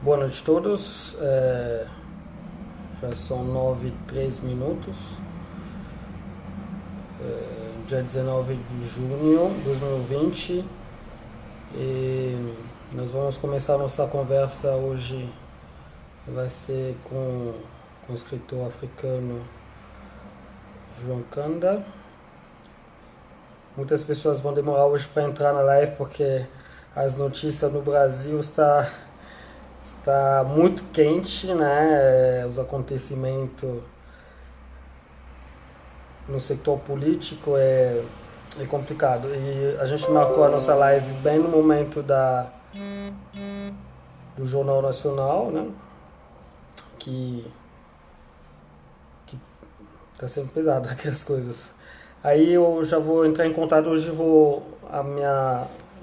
Boa noite a todos. Já são 9 e 3 minutos. Dia 19 de junho de 2020. E nós vamos começar nossa conversa hoje. Vai ser com o escritor africano João Kanda. Muitas pessoas vão demorar hoje para entrar na live porque as notícias no Brasil está muito quente, né? Os acontecimentos no sector político é complicado. E a gente marcou a nossa live bem no momento do Jornal Nacional, né? Que tá sendo pesado aqui as coisas. Aí eu já vou entrar em contato hoje,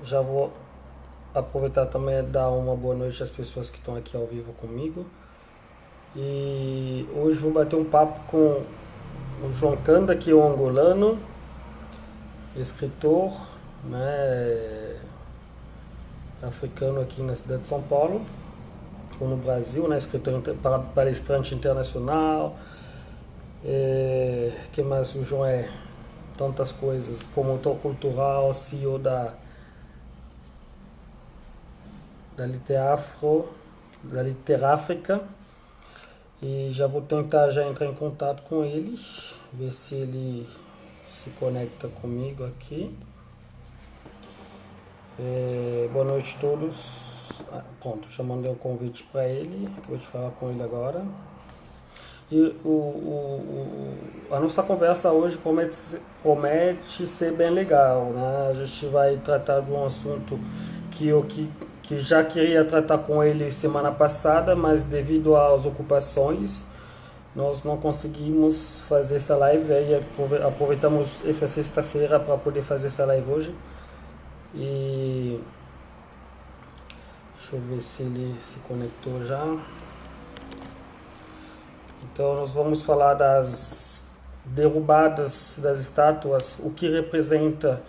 já vou aproveitar também e dar uma boa noite às pessoas que estão aqui ao vivo comigo. E hoje vou bater um papo com o João Kanda, que é um angolano, escritor, né, africano aqui na cidade de São Paulo, ou no Brasil, né, escritor, palestrante internacional. Que mais o João é? Tantas coisas, promotor cultural, CEO da Literafro, da Literáfrica. E já vou tentar já entrar em contato com eles, ver se ele se conecta comigo aqui. Boa noite a todos. Pronto, já mandei um convite para ele, acabei de falar com ele agora. E a nossa conversa hoje promete ser bem legal, né? A gente vai tratar de um assunto que já queria tratar com ele semana passada, mas devido às ocupações, nós não conseguimos fazer essa live. Aí aproveitamos essa sexta-feira para poder fazer essa live hoje. E deixa eu ver se ele se conectou já. Então nós vamos falar das derrubadas das estátuas, o que representa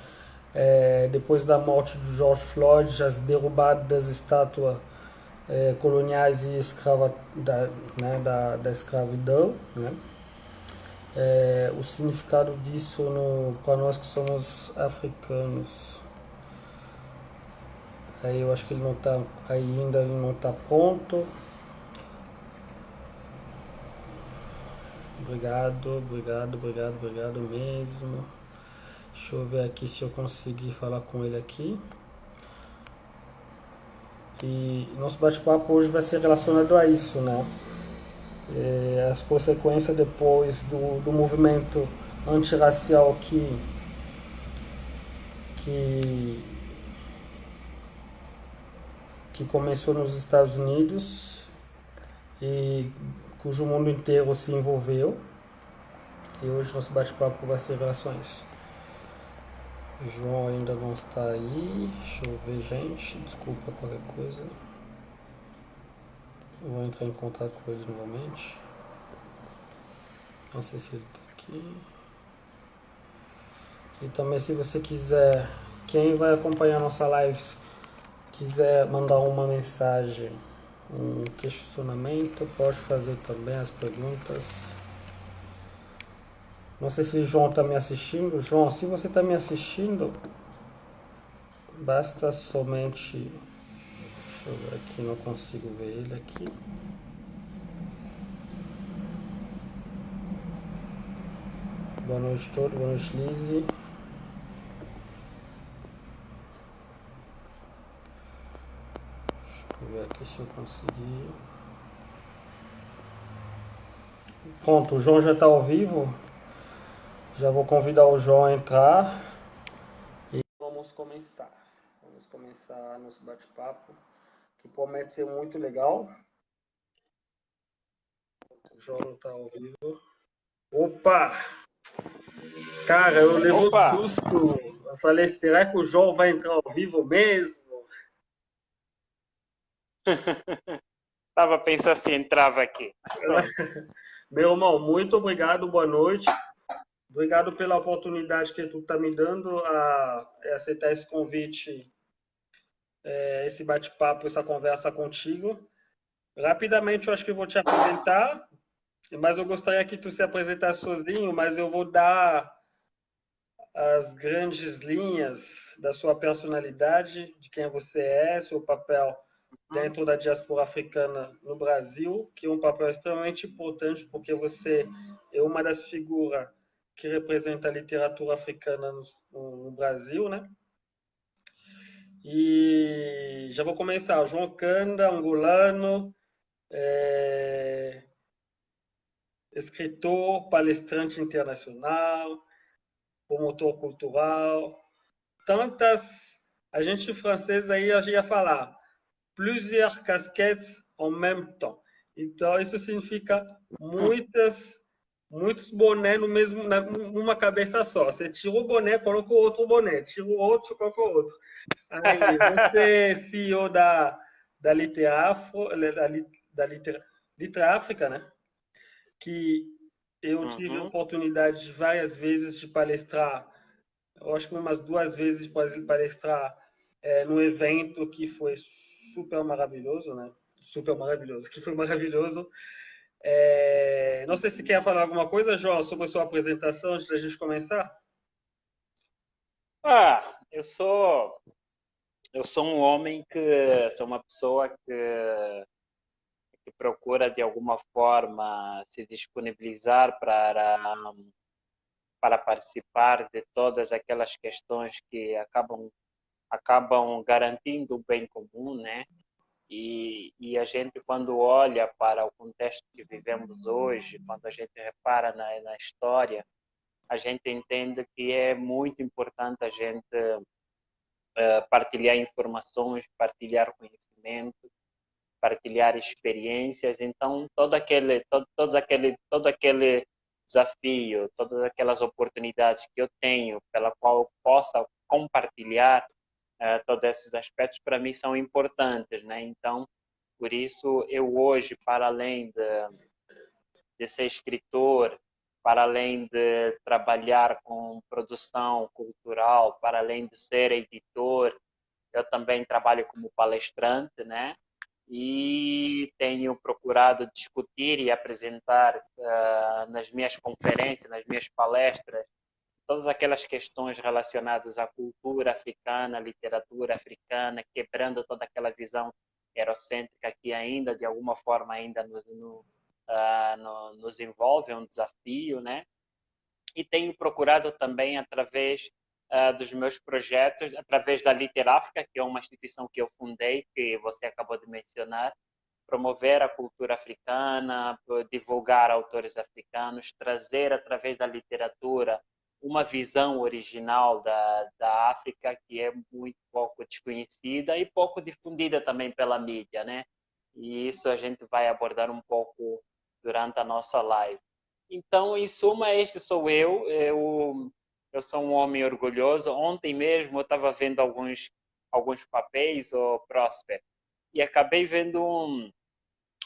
depois da morte de George Floyd, as derrubadas das estátuas coloniais e da escravidão, né? O significado disso para nós que somos africanos. Aí eu acho que ele não está ainda, ele não está pronto. Obrigado mesmo. Deixa eu ver aqui se eu conseguir falar com ele aqui. E nosso bate-papo hoje vai ser relacionado a isso, né? As consequências depois do movimento antirracial que, que começou nos Estados Unidos e cujo mundo inteiro se envolveu. E hoje nosso bate-papo vai ser em relação a isso. O João ainda não está aí. Deixa eu ver, gente. Desculpa qualquer coisa. Eu vou entrar em contato com ele novamente. Não sei se ele está aqui. E também, se você quiser, quem vai acompanhar nossa live, quiser mandar uma mensagem, um questionamento, pode fazer também as perguntas. Não sei se o João está me assistindo. João, se você está me assistindo, basta somente... Deixa eu ver aqui, não consigo ver ele aqui. Boa noite a todos, boa noite, Lizzie. Deixa eu ver aqui se eu conseguir. Pronto, o João já está ao vivo. Já vou convidar o João a entrar. E vamos começar. Vamos começar nosso bate-papo, que promete ser muito legal. O João não está ao vivo. Opa! Cara, eu levo susto. Eu falei, será que o João vai entrar ao vivo mesmo? Estava a pensar se entrava aqui. Meu irmão, muito obrigado, boa noite. Obrigado pela oportunidade que tu está me dando a aceitar esse convite, esse bate-papo, essa conversa contigo. Rapidamente, eu acho que eu vou te apresentar, mas eu gostaria que tu se apresentasse sozinho, mas eu vou dar as grandes linhas da sua personalidade, de quem você é, seu papel Uhum. dentro da diáspora africana no Brasil, que é um papel extremamente importante, porque você é uma das figuras que representa a literatura africana no Brasil, né? E já vou começar. João Canda, angolano, é, escritor, palestrante internacional, promotor cultural, tantas. A gente em francês aí eu já ia falar plusieurs casquettes en même temps. Então isso significa muitos bonés no mesmo, numa cabeça só. Você tira o boné, coloca o outro boné, tira o outro, coloca o outro. Aí você é CEO da Literafro, da Literáfrica, né? Que eu tive a Uhum. oportunidade de várias vezes de palestrar, eu acho que umas duas vezes de palestrar no evento que foi super maravilhoso, né? Super maravilhoso, que foi maravilhoso. Não sei se quer falar alguma coisa, João, sobre a sua apresentação antes da gente começar. Ah, eu sou um homem que sou uma pessoa que procura de alguma forma se disponibilizar para participar de todas aquelas questões que acabam garantindo o bem comum, né? E a gente, quando olha para o contexto que vivemos hoje, quando a gente repara na história, a gente entende que é muito importante a gente partilhar informações, partilhar conhecimento, partilhar experiências. Então, todo aquele desafio, todas aquelas oportunidades que eu tenho, pela qual eu possa compartilhar todos esses aspectos, para mim são importantes, né? Então, por isso, eu hoje, para além de ser escritor, para além de trabalhar com produção cultural, para além de ser editor, eu também trabalho como palestrante, né? E tenho procurado discutir e apresentar nas minhas conferências, nas minhas palestras, todas aquelas questões relacionadas à cultura africana, à literatura africana, quebrando toda aquela visão eurocêntrica que ainda, de alguma forma, ainda nos envolve, é um desafio, né? E tenho procurado também, através dos meus projetos, através da Literáfrica, que é uma instituição que eu fundei, que você acabou de mencionar, promover a cultura africana, divulgar autores africanos, trazer através da literatura uma visão original da África que é muito pouco desconhecida e pouco difundida também pela mídia, né? E isso a gente vai abordar um pouco durante a nossa live. Então, em suma, este sou eu. Eu sou um homem orgulhoso. Ontem mesmo eu estava vendo alguns papéis, o Prosper, e acabei vendo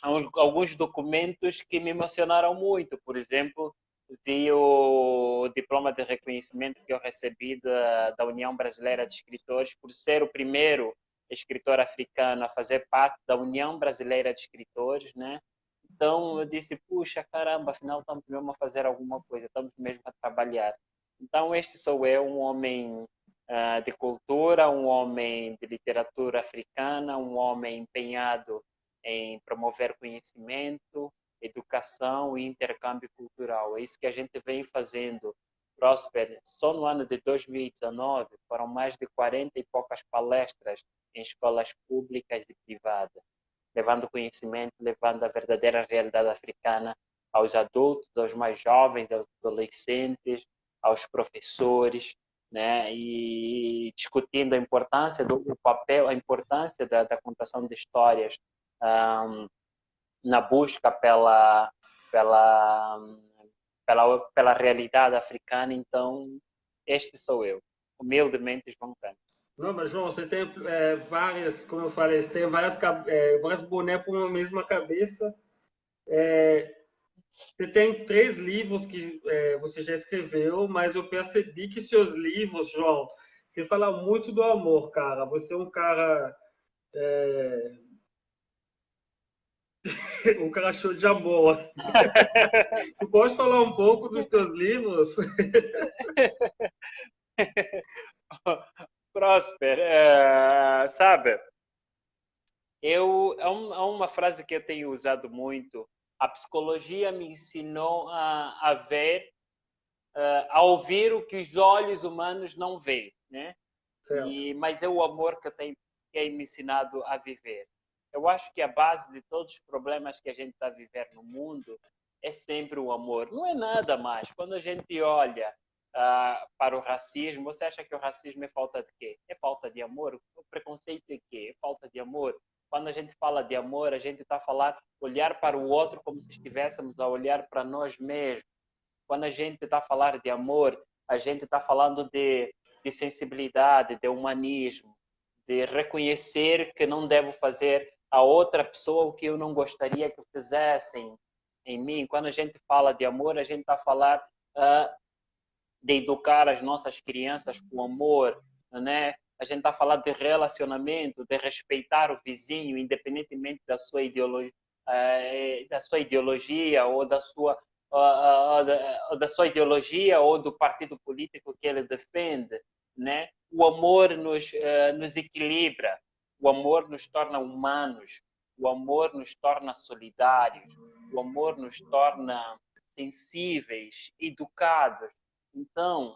alguns documentos que me emocionaram muito. Por exemplo, vi o diploma de reconhecimento que eu recebi da União Brasileira de Escritores por ser o primeiro escritor africano a fazer parte da União Brasileira de Escritores, né? Então eu disse, puxa, caramba, afinal estamos mesmo a fazer alguma coisa, estamos mesmo a trabalhar. Então este sou eu, um homem de cultura, um homem de literatura africana, um homem empenhado em promover conhecimento, educação e intercâmbio cultural. É isso que a gente vem fazendo. Prosper, só no ano de 2019 foram mais de 40 e poucas palestras em escolas públicas e privadas, levando conhecimento, levando a verdadeira realidade africana aos adultos, aos mais jovens, aos adolescentes, aos professores, né? E discutindo a importância do papel, a importância da contação de histórias um, na busca pela, pela realidade africana. Então, este sou eu, humildemente João Canto. Não, mas João, você tem várias, como eu falei, você tem várias bonés para uma mesma cabeça. Você tem três livros que você já escreveu, mas eu percebi que seus livros, João, você fala muito do amor, cara. Você é um cara Um cara show de amor. Tu pode falar um pouco dos teus livros? Prosper, sabe, é uma frase que eu tenho usado muito. A psicologia me ensinou a ver, a ouvir o que os olhos humanos não veem, né? Certo. Mas é o amor que eu tenho que é me ensinado a viver. Eu acho que a base de todos os problemas que a gente está a viver no mundo é sempre o amor. Não é nada mais. Quando a gente olha para o racismo, você acha que o racismo é falta de quê? É falta de amor. O preconceito é quê? É falta de amor. Quando a gente fala de amor, a gente está a falar, olhar para o outro como se estivéssemos a olhar para nós mesmos. Quando a gente está a falar de amor, a gente está falando de sensibilidade, de humanismo, de reconhecer que não devo fazer a outra pessoa o que eu não gostaria que fizessem em mim. Quando a gente fala de amor, a gente está a falar de educar as nossas crianças com amor, né? A gente está a falar de relacionamento, de respeitar o vizinho, independentemente da sua ideologia ou da sua ideologia ou do partido político que ele defende, né? O amor nos equilibra, o amor nos torna humanos, o amor nos torna solidários, o amor nos torna sensíveis, educados. Então,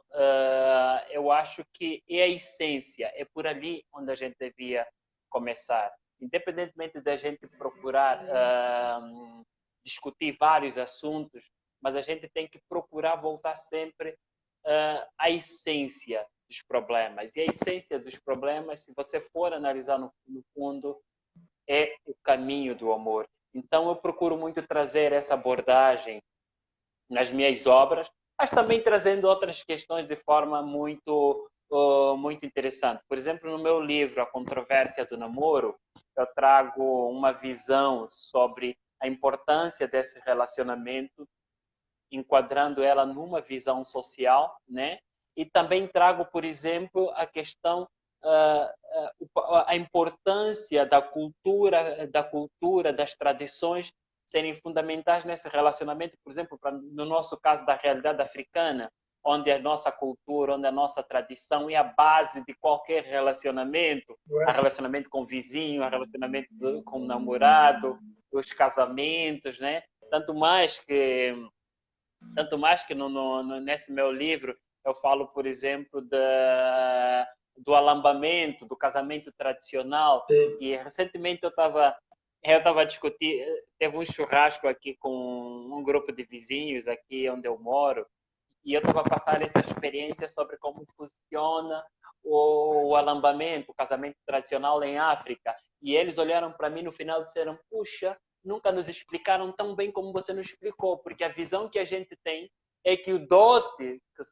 eu acho que é a essência, é por ali onde a gente devia começar. Independentemente da gente procurar discutir vários assuntos, mas a gente tem que procurar voltar sempre à essência dos problemas. E a essência dos problemas, se você for analisar no fundo, é o caminho do amor. Então, eu procuro muito trazer essa abordagem nas minhas obras, mas também trazendo outras questões de forma muito interessante. Por exemplo, no meu livro A Controvérsia do Namoro, eu trago uma visão sobre a importância desse relacionamento, enquadrando ela numa visão social, né? E também trago, por exemplo, a questão a importância da cultura, das tradições serem fundamentais nesse relacionamento, por exemplo, no nosso caso da realidade africana, onde a nossa cultura, onde a nossa tradição é a base de qualquer relacionamento, a relacionamento com o vizinho, a relacionamento com o namorado, os casamentos, né? Tanto mais que nesse meu livro eu falo, por exemplo, do alambamento, do casamento tradicional. Sim. E recentemente eu estava discutindo, teve um churrasco aqui com um grupo de vizinhos aqui onde eu moro, e eu estava a passar essa experiência sobre como funciona o alambamento, o casamento tradicional em África. E eles olharam para mim no final e disseram: puxa, nunca nos explicaram tão bem como você nos explicou, porque a visão que a gente tem é que o dote que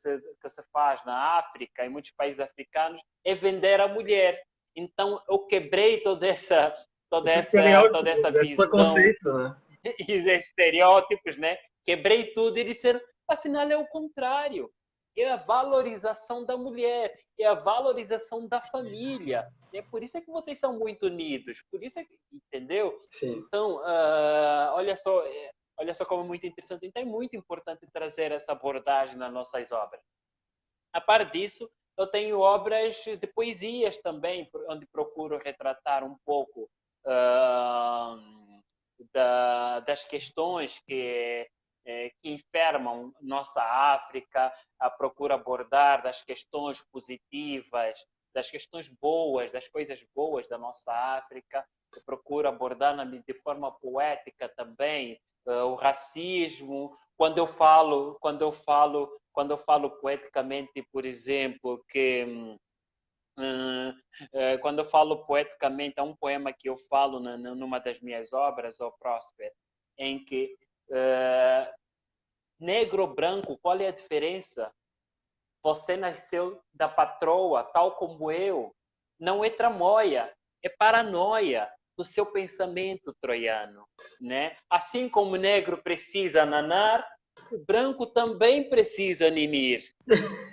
se faz na África, em muitos países africanos, é vender a mulher. Então, eu quebrei Esse estereótipo, toda essa esse visão preconceito, né? e os estereótipos, né? Quebrei tudo e disseram, afinal é o contrário. É a valorização da mulher, é a valorização da família. É por isso é que vocês são muito unidos, por isso é que, entendeu? Sim. Então, olha só como é muito interessante. Então é muito importante trazer essa abordagem nas nossas obras. A par disso, eu tenho obras de poesias também, onde procuro retratar um pouco das questões que enfermam nossa África, a procura abordar das questões positivas, das questões boas, das coisas boas da nossa África. Eu procuro abordar de forma poética também o racismo. Quando eu falo poeticamente, por exemplo, que quando eu falo poeticamente, há um poema que eu falo numa das minhas obras, O Próspero, em que negro ou branco, qual é a diferença? Você nasceu da patroa, tal como eu. Não é tramóia, é paranoia do seu pensamento troiano, né? Assim como o negro precisa nanar, o branco também precisa ninir.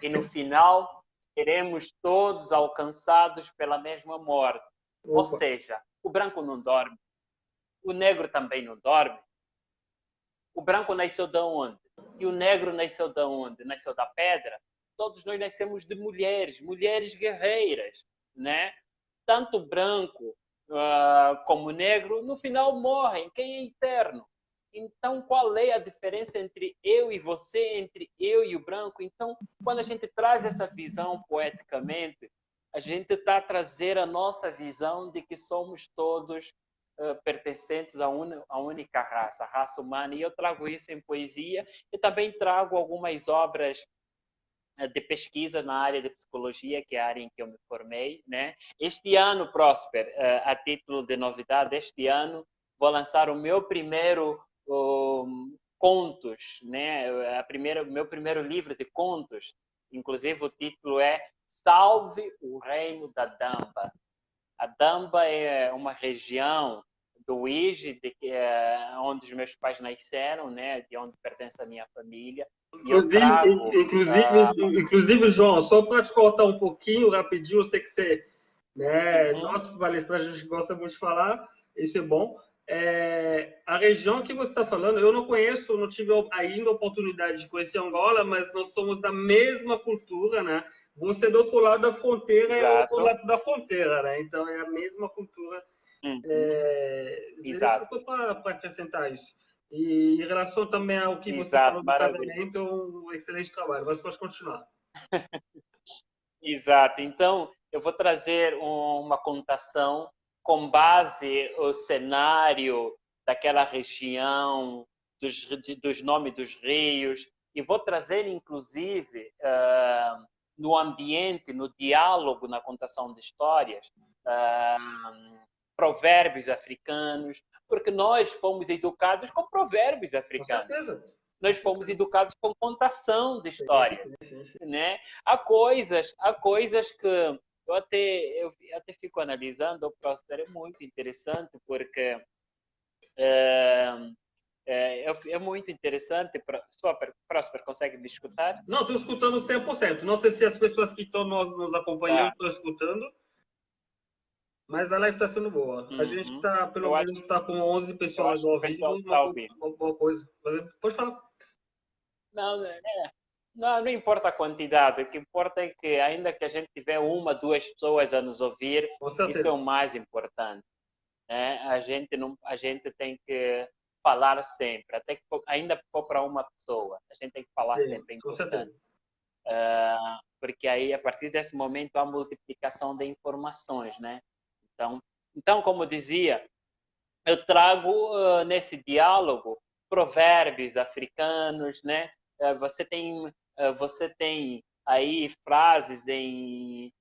E no final, seremos todos alcançados pela mesma morte. Ou Opa. seja, o branco não dorme, o negro também não dorme. O branco nasceu de onde? E o negro nasceu de onde? Nasceu da pedra. Todos nós nascemos de mulheres, mulheres guerreiras, né? Tanto branco como negro, no final morrem. Quem é eterno? Então, qual é a diferença entre eu e você, entre eu e o branco? Então, quando a gente traz essa visão poeticamente, a gente está a trazer a nossa visão de que somos todos pertencentes à única raça, a raça humana. E eu trago isso em poesia e também trago algumas obras de pesquisa na área de psicologia, que é a área em que eu me formei, né? Este ano, Prosper, a título de novidade, este ano vou lançar o meu primeiro contos, né? O meu primeiro livro de contos. Inclusive o título é Salve o Reino da Damba. A Damba é uma região do Uíge, onde os meus pais nasceram, né? De onde pertence a minha família. E eu trago... Inclusive, João, só para te cortar um pouquinho, rapidinho, eu sei que você, né, nosso palestrante, a gente gosta muito de falar, isso é bom. A região que você está falando, eu não conheço, não tive ainda a oportunidade de conhecer Angola, mas nós somos da mesma cultura, né? Você é do outro lado da fronteira e eu do outro lado da fronteira, né? Então é a mesma cultura. Exato. Só para acrescentar isso. E em relação também ao que você falou do casamento, um excelente trabalho. Mas pode continuar. Exato. Então, eu vou trazer uma contação com base no cenário daquela região, dos nomes dos rios, e vou trazer, inclusive, no ambiente, no diálogo, na contação de histórias, provérbios africanos, porque nós fomos educados com provérbios africanos. Com certeza. Nós fomos educados com contação de histórias, né? Há coisas que eu até fico analisando, o Próspero, é muito interessante, porque é muito interessante. Próspero, consegue me escutar? Não, estou escutando 100%. Não sei se as pessoas que estão nos acompanhando estão escutando, mas a live está sendo boa. A gente está, pelo menos, está com 11 pessoas ao vivo, uma boa coisa. Pode falar. Não importa a quantidade, o que importa é que, ainda que a gente tiver uma, duas pessoas a nos ouvir, isso é o mais importante, né? A gente tem que falar sempre, até que ainda for para uma pessoa, a gente tem que falar sempre, é importante. Porque aí, a partir desse momento, há multiplicação de informações, né? Então, como dizia, eu trago nesse diálogo provérbios africanos, né? Você tem aí frases em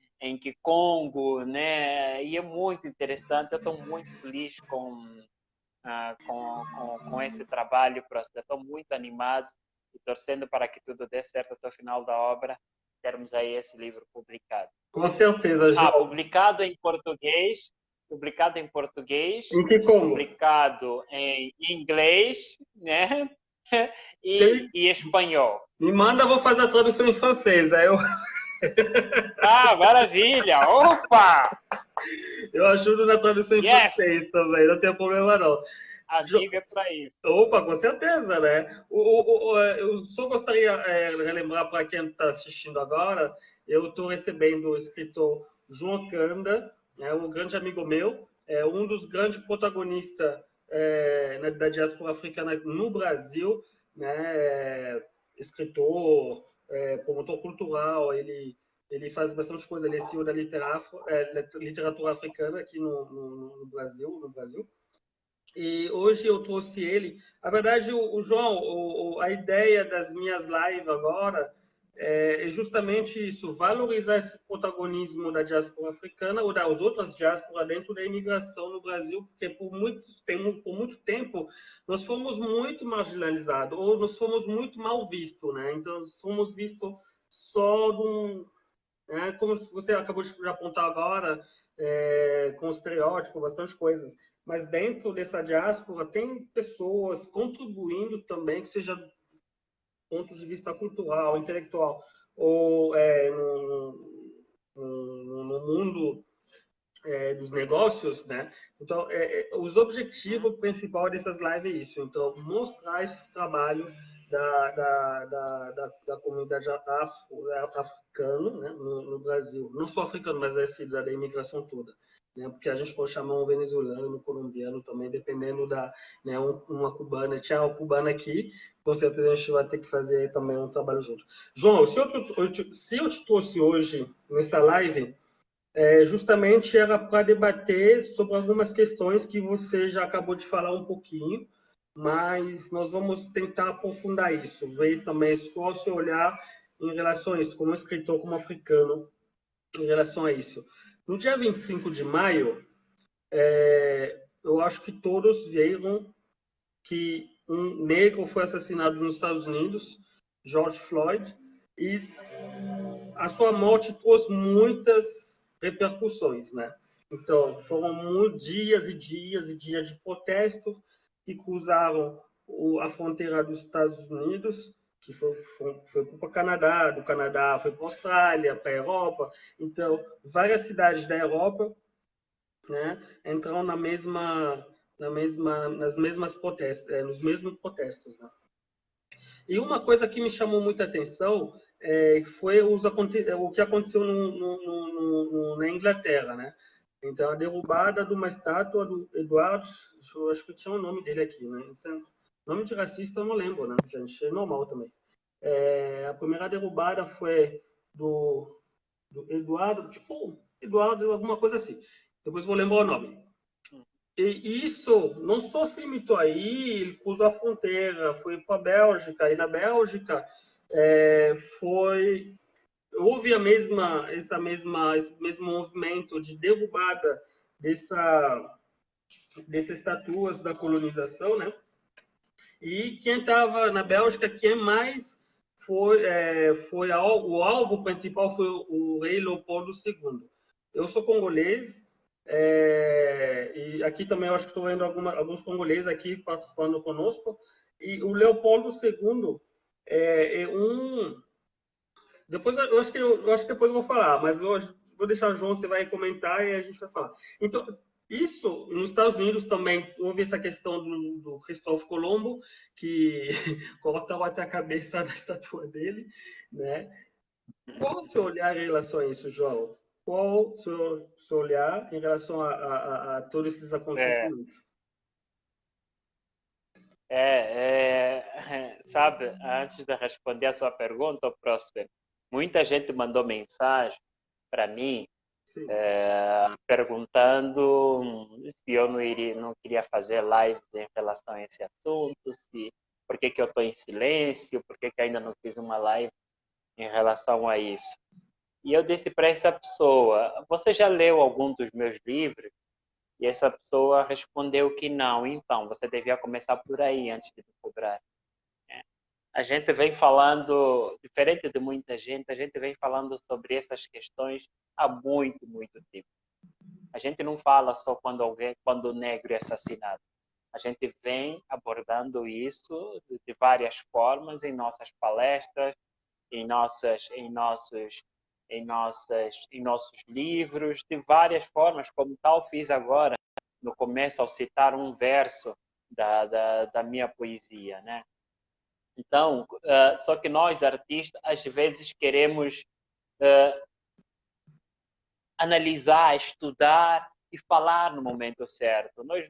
Kikongo, né? E é muito interessante. Eu estou muito feliz com esse trabalho, Próximo. Estou muito animado e torcendo para que tudo dê certo até o final da obra, termos aí esse livro publicado. Com certeza, João. Publicado em português, em Kikongo, publicado em inglês, né? e espanhol. Me manda, vou fazer a tradução em francês. Aí eu... Maravilha! Opa! Eu ajudo na tradução em francês também, não tem problema não. Amigo é para isso. Opa, com certeza, né? Eu só gostaria de relembrar para quem está assistindo agora, eu estou recebendo o escritor João Kanda, um grande amigo meu, um dos grandes protagonistas da diáspora africana no Brasil, né? Escritor, promotor cultural, ele faz bastante coisa, ele é CEO da literatura africana aqui no Brasil. E hoje eu trouxe ele. Na verdade, o João, a ideia das minhas lives agora é justamente isso, valorizar esse protagonismo da diáspora africana ou das outras diásporas dentro da imigração no Brasil, porque por muito tempo nós fomos muito marginalizados, ou nós fomos muito mal vistos, né? Então, fomos vistos só como você acabou de apontar agora, com estereótipo, bastante coisas. Mas dentro dessa diáspora tem pessoas contribuindo também, que seja do ponto de vista cultural, intelectual, ou no mundo dos negócios, né? Então, os objetivos principais dessas lives é isso. Então, mostrar esse trabalho da comunidade africana, né, no Brasil. Não só africano, mas da imigração toda. Né, porque a gente pode chamar um venezuelano, colombiano também, dependendo né, uma cubana. Tinha uma cubana aqui, com certeza a gente vai ter que fazer também um trabalho junto. João, se eu te trouxe hoje nessa live, justamente era para debater sobre algumas questões que você já acabou de falar um pouquinho, mas nós vamos tentar aprofundar isso, ver também qual o seu olhar em relação a isso, como escritor, como africano, em relação a isso. No dia 25 de maio, eu acho que todos viram que um negro foi assassinado nos Estados Unidos, George Floyd, e a sua morte trouxe muitas repercussões, né? Então, foram dias e dias e dias de protesto que cruzaram a fronteira dos Estados Unidos, que foi para o Canadá, do Canadá foi para a Austrália, para a Europa. Então, várias cidades da Europa, né, entraram nas mesmas protestos, nos mesmos protestos, né? E uma coisa que me chamou muita atenção foi o que aconteceu na Inglaterra, né? Então, a derrubada de uma estátua do Eduardo, acho que tinha o nome dele aqui, né? Nome de racista eu não lembro, né, gente? É normal também. A primeira derrubada foi do Eduardo, tipo, Eduardo, alguma coisa assim. Depois vou lembrar o nome. E isso não só se limitou aí, ele cruzou a fronteira, foi para a Bélgica, e na Bélgica houve esse mesmo movimento de derrubada dessas estatuas da colonização, né? E quem estava na Bélgica, quem mais foi o alvo principal foi o rei Leopoldo II. Eu sou congolês, e aqui também eu acho que estou vendo alguns congoleses aqui participando conosco. E o Leopoldo II é um. Depois eu acho que depois eu vou falar, mas hoje vou deixar o João, você vai comentar e a gente vai falar. Então, isso, nos Estados Unidos também houve essa questão do Cristóvão Colombo, que cortaram até a cabeça da estátua dele, né? Qual o seu olhar em relação a isso, João? Qual o seu olhar em relação a todos esses acontecimentos? Sabe, antes de responder a sua pergunta, Próspero, muita gente mandou mensagem para mim perguntando se eu não queria fazer lives em relação a esse assunto, por que eu estou em silêncio, por que ainda não fiz uma live em relação a isso. E eu disse para essa pessoa, você já leu algum dos meus livros? E essa pessoa respondeu que não. Então, você devia começar por aí antes de me cobrar. A gente vem falando, diferente de muita gente, a gente vem falando sobre essas questões há muito, muito tempo. A gente não fala só quando o negro é assassinado. A gente vem abordando isso de várias formas em nossas palestras, em nossos livros, de várias formas, como tal fiz agora no começo ao citar um verso da minha poesia, né? Então, só que nós artistas às vezes queremos analisar, estudar e falar no momento certo. Nós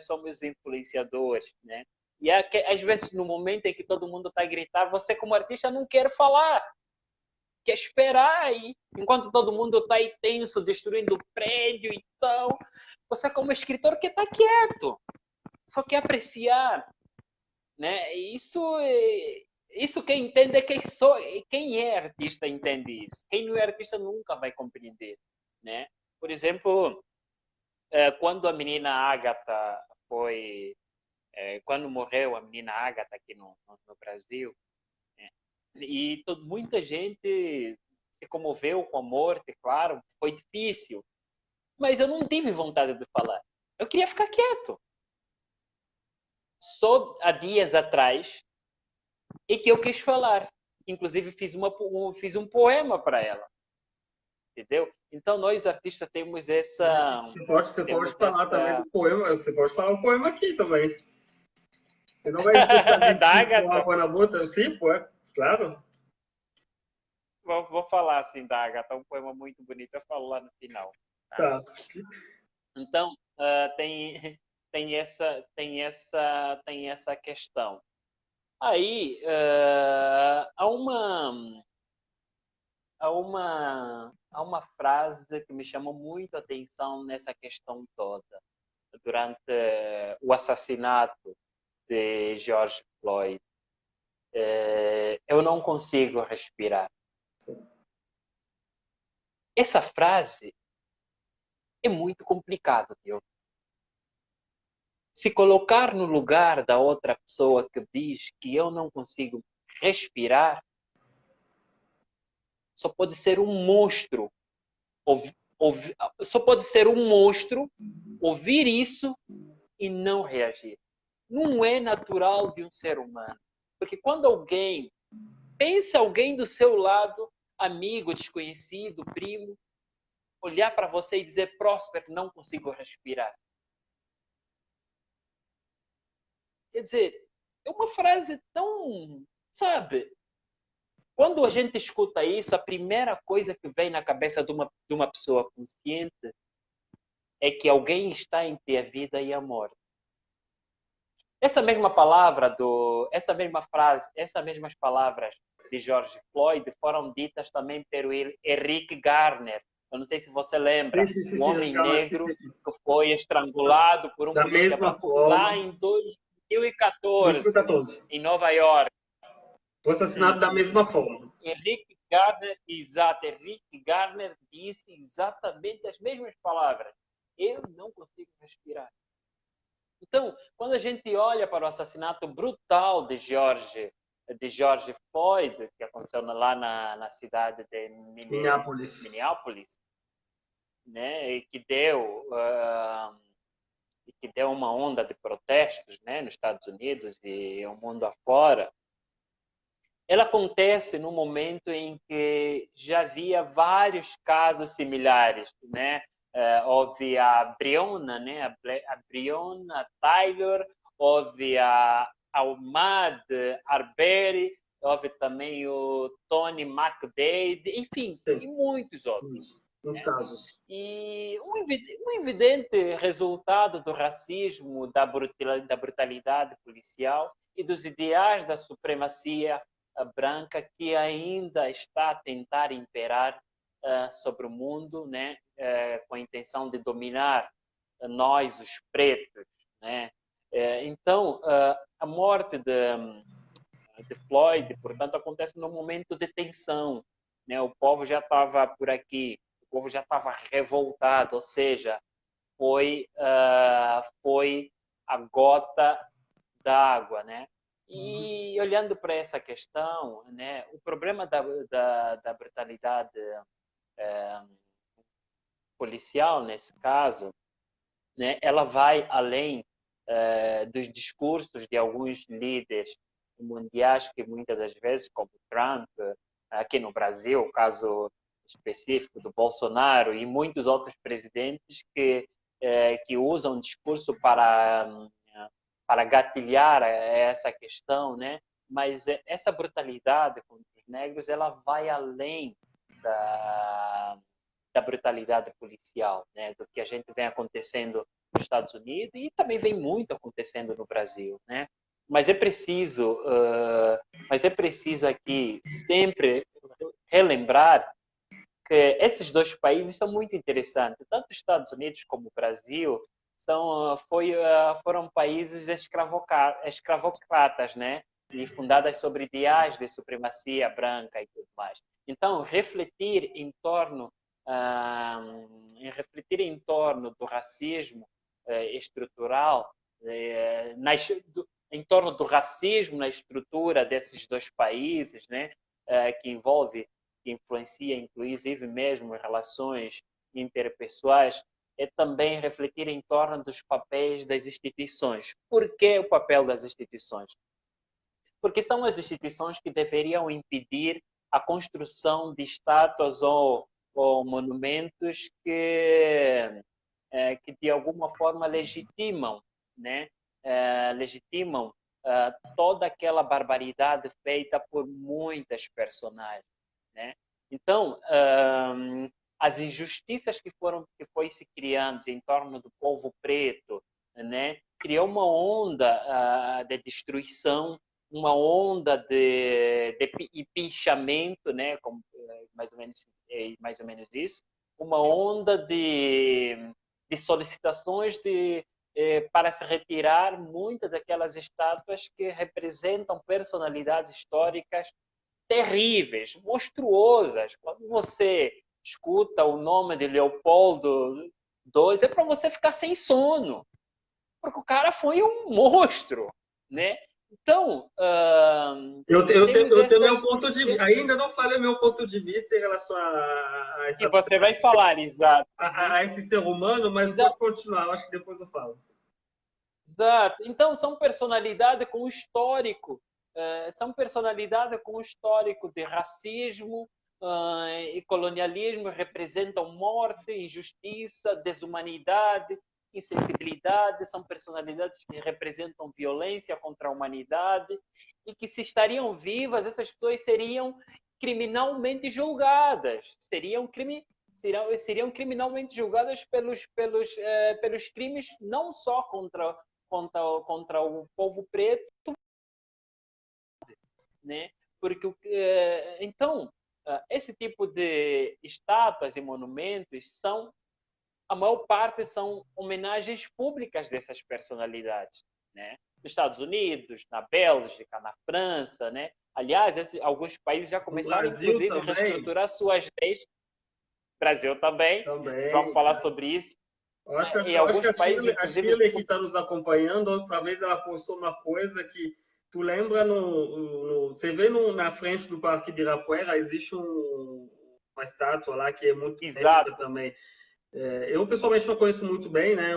somos influenciadores, né? E às vezes no momento em que todo mundo está a gritar, você como artista não quer falar, quer esperar aí, enquanto todo mundo está aí tenso, destruindo o prédio e tal. Você como escritor quer estar quieto, só quer apreciar, né? Isso quem entende é quem é artista entende isso. Quem não é artista nunca vai compreender, né? Por exemplo, quando a menina Ágata quando morreu a menina Ágata aqui no Brasil, né? E muita gente se comoveu com a morte, claro, foi difícil, mas eu não tive vontade de falar. Eu queria ficar quieto. Só há dias atrás é que eu quis falar. Inclusive fiz um poema para ela. entendeu? Então, nós artistas temos essa... Você pode Temos falar também essa... do poema, você pode falar o poema aqui também. Você não vai justamente da com Ágata. água na boca? Sim, pô, claro. Vou falar assim da Ágata, um poema muito bonito, eu falo lá no final. Tá? Tá. Então, tem essa questão. Aí, há uma frase que me chamou muito a atenção nessa questão toda, durante o assassinato de George Floyd. Eu não consigo respirar. Essa frase é muito complicada, Diogo. Se colocar no lugar da outra pessoa que diz que eu não consigo respirar, só pode ser um monstro. Só pode ser um monstro ouvir isso e não reagir. Não é natural de um ser humano. Porque quando alguém do seu lado, amigo, desconhecido, primo, olhar para você e dizer, Próspero, não consigo respirar. Quer dizer, é uma frase tão, sabe? Quando a gente escuta isso, a primeira coisa que vem na cabeça de uma pessoa consciente é que alguém está entre a vida e a morte. Essa mesma frase, essas mesmas palavras de George Floyd foram ditas também pelo Eric Garner. Eu não sei se você lembra, o homem negro que foi estrangulado por um da polícia mesma branco forma, lá em 2014, em Nova York. Foi assassinado da mesma forma. Eric Garner, exato, Eric Garner disse exatamente as mesmas palavras. Eu não consigo respirar. Então, quando a gente olha para o assassinato brutal de George Floyd, que aconteceu lá na cidade de Minneapolis, né, e que deu uma onda de protestos, né, nos Estados Unidos e o mundo afora, ela acontece no momento em que já havia vários casos similares, né? Houve a Breonna, né? A Breonna Taylor, houve a Ahmaud Arbery, houve também o Tony McDade, enfim, e muitos outros. Muitos casos. E um evidente resultado do racismo, da brutalidade policial e dos ideais da supremacia branca que ainda está a tentar imperar sobre o mundo, né, com a intenção de dominar nós, os pretos, né? Então, a morte de Floyd, portanto, acontece num momento de tensão, né? O povo já estava por aqui, o povo já estava revoltado, ou seja, foi a gota d'água, né? E olhando para essa questão, né, o problema da brutalidade policial, nesse caso, né, ela vai além dos discursos de alguns líderes mundiais que muitas das vezes, como Trump, aqui no Brasil, o caso específico do Bolsonaro e muitos outros presidentes que usam discurso para gatilhar essa questão, né? Mas essa brutalidade contra os negros, ela vai além da brutalidade policial, né? Do que a gente vem acontecendo nos Estados Unidos e também vem muito acontecendo no Brasil, né? Mas é preciso aqui sempre relembrar que esses dois países são muito interessantes. Tanto os Estados Unidos como o Brasil foram países escravocratas, né? E fundadas sobre ideais de supremacia branca e tudo mais. Então, refletir em torno do racismo estrutural, em torno do racismo na estrutura desses dois países, né? Que influencia, inclusive mesmo, relações interpessoais, é também refletir em torno dos papéis das instituições. Por que o papel das instituições? Porque são as instituições que deveriam impedir a construção de estátuas ou ou monumentos que de alguma forma legitimam, né? Legitimam toda aquela barbaridade feita por muitas personagens, né? Então, as injustiças que foi se criando em torno do povo preto, né? Criou uma onda de destruição, uma onda de pinchamento, né? Como, mais ou menos isso, uma onda de solicitações para se retirar muitas daquelas estátuas que representam personalidades históricas terríveis, monstruosas. Quando você escuta o nome de Leopoldo II, é para você ficar sem sono, porque o cara foi um monstro, né? Então, eu tenho meu ponto de vista. Ainda não falei meu ponto de vista em relação a e você vai falar, exato. a esse ser humano, mas Exato. pode continuar, eu acho que depois eu falo. Exato. Então, são personalidades com histórico, são personalidades com histórico de racismo e colonialismo, representam morte, injustiça, desumanidade, insensibilidade, são personalidades que representam violência contra a humanidade e que, se estariam vivas, essas pessoas seriam criminalmente julgadas, seriam criminalmente julgadas pelos crimes não só contra o povo preto, né? Porque então esse tipo de estátuas e monumentos a maior parte são homenagens públicas dessas personalidades, né? Nos Estados Unidos, na Bélgica, na França, né? Aliás, alguns países já começaram, inclusive, a reestruturar suas leis. Brasil também. Vamos falar sobre isso. Eu acho que a Shirley que está nos acompanhando, outra vez ela postou uma coisa que tu lembra você vê na frente do Parque Ibirapuera existe uma estátua lá que é muito ética também. Eu pessoalmente não conheço muito bem, né,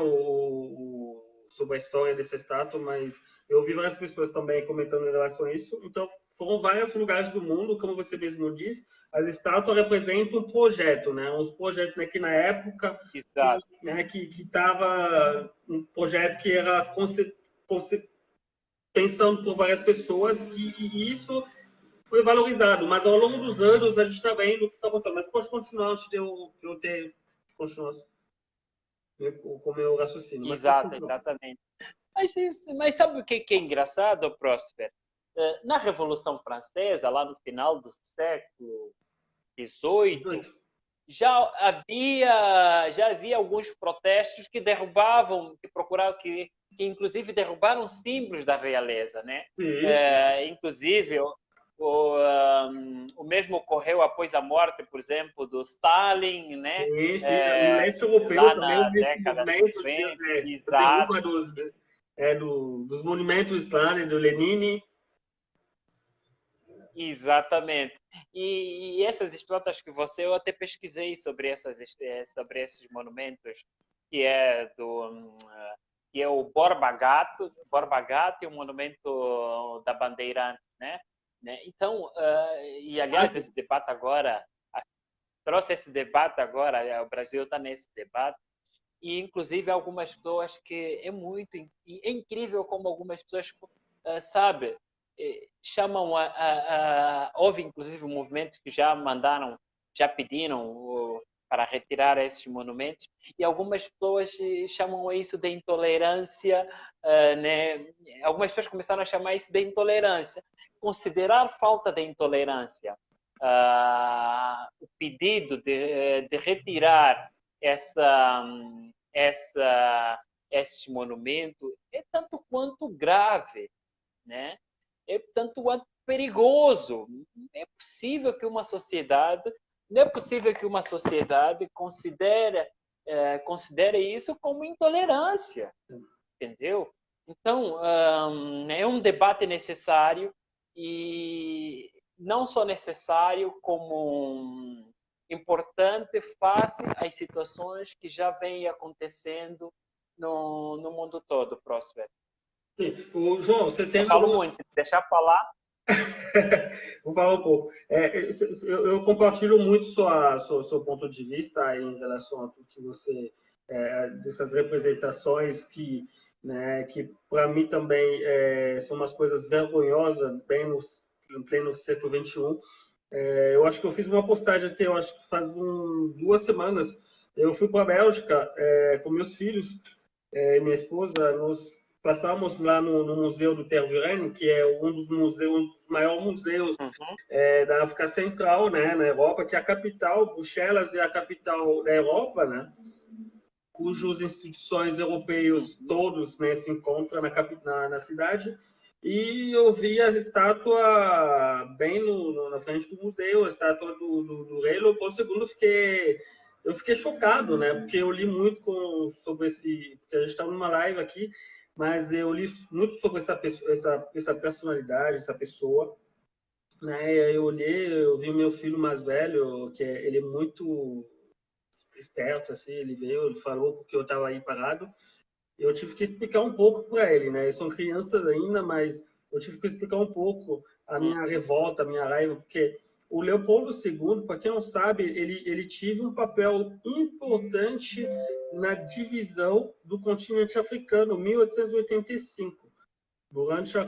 sobre a história dessa estátua, mas eu vi várias pessoas também comentando em relação a isso. Então, foram vários lugares do mundo, como você mesmo disse, as estátuas representam um projeto, né? Uns projetos, né, que na época que estava um projeto que era pensando por várias pessoas e isso foi valorizado. Mas ao longo dos anos a gente está vendo o que está acontecendo. Mas pode continuar antes de eu ter continuado com o meu raciocínio. Exatamente. Mas sabe o que é engraçado, Próspero? Na Revolução Francesa, lá no final do século XVIII, já havia alguns protestos que derrubavam, que inclusive derrubaram símbolos da realeza, né? Inclusive o mesmo ocorreu após a morte, por exemplo, do Stalin, né? No leste europeu lá também na década de 50, exato. Dos monumentos Stalin, do Lenin. Exatamente. E essas estátuas que eu até pesquisei sobre esses monumentos, que é o Borba Gato e o monumento da Bandeirante, né? Então, e aliás, esse debate agora trouxe esse debate agora, o Brasil está nesse debate, e inclusive algumas pessoas que é incrível como algumas pessoas sabe, chamam houve inclusive movimentos que já pediram para retirar esses monumentos, e algumas pessoas chamam isso de intolerância, né? Algumas pessoas começaram a chamar isso de intolerância. Considerar falta de intolerância o pedido de retirar esse monumento é tanto quanto grave, né? É tanto quanto perigoso. É possível que uma sociedade, não é possível que uma sociedade considere isso como intolerância, entendeu? Então, é um debate necessário e não só necessário, como importante face às situações que já vêm acontecendo no mundo todo, Próspero. Sim. João, você tem... Eu falo muito, se deixar falar... Vou falar um pouco. Eu compartilho muito seu ponto de vista em relação a tudo que você dessas representações né, que para mim também são umas coisas vergonhosas bem em pleno século XXI. Eu acho que eu fiz uma postagem até, eu acho que faz 2 semanas. Eu fui para a Bélgica com meus filhos e minha esposa. Nós passamos lá no Museu do Tervuren, que é um dos maiores museus Uhum. da África Central, né, na Europa, que é a capital. Bruxelas é a capital da Europa, né, cujas instituições europeias todos, né, se encontram na cidade. E eu vi a estátua bem na frente do museu, a estátua do rei Leopoldo II. Eu fiquei chocado, né? Porque eu li muito sobre esse. Porque a gente está numa live aqui, mas eu li muito sobre essa personalidade, essa pessoa. Né? E aí eu vi o meu filho mais velho, ele é muito esperto, assim. Ele falou porque eu estava aí parado. Eu tive que explicar um pouco para ele, né? Eles são crianças ainda, mas eu tive que explicar um pouco a minha revolta, a minha raiva, porque o Leopoldo II, para quem não sabe, ele teve um papel importante na divisão do continente africano, em 1885. Durante a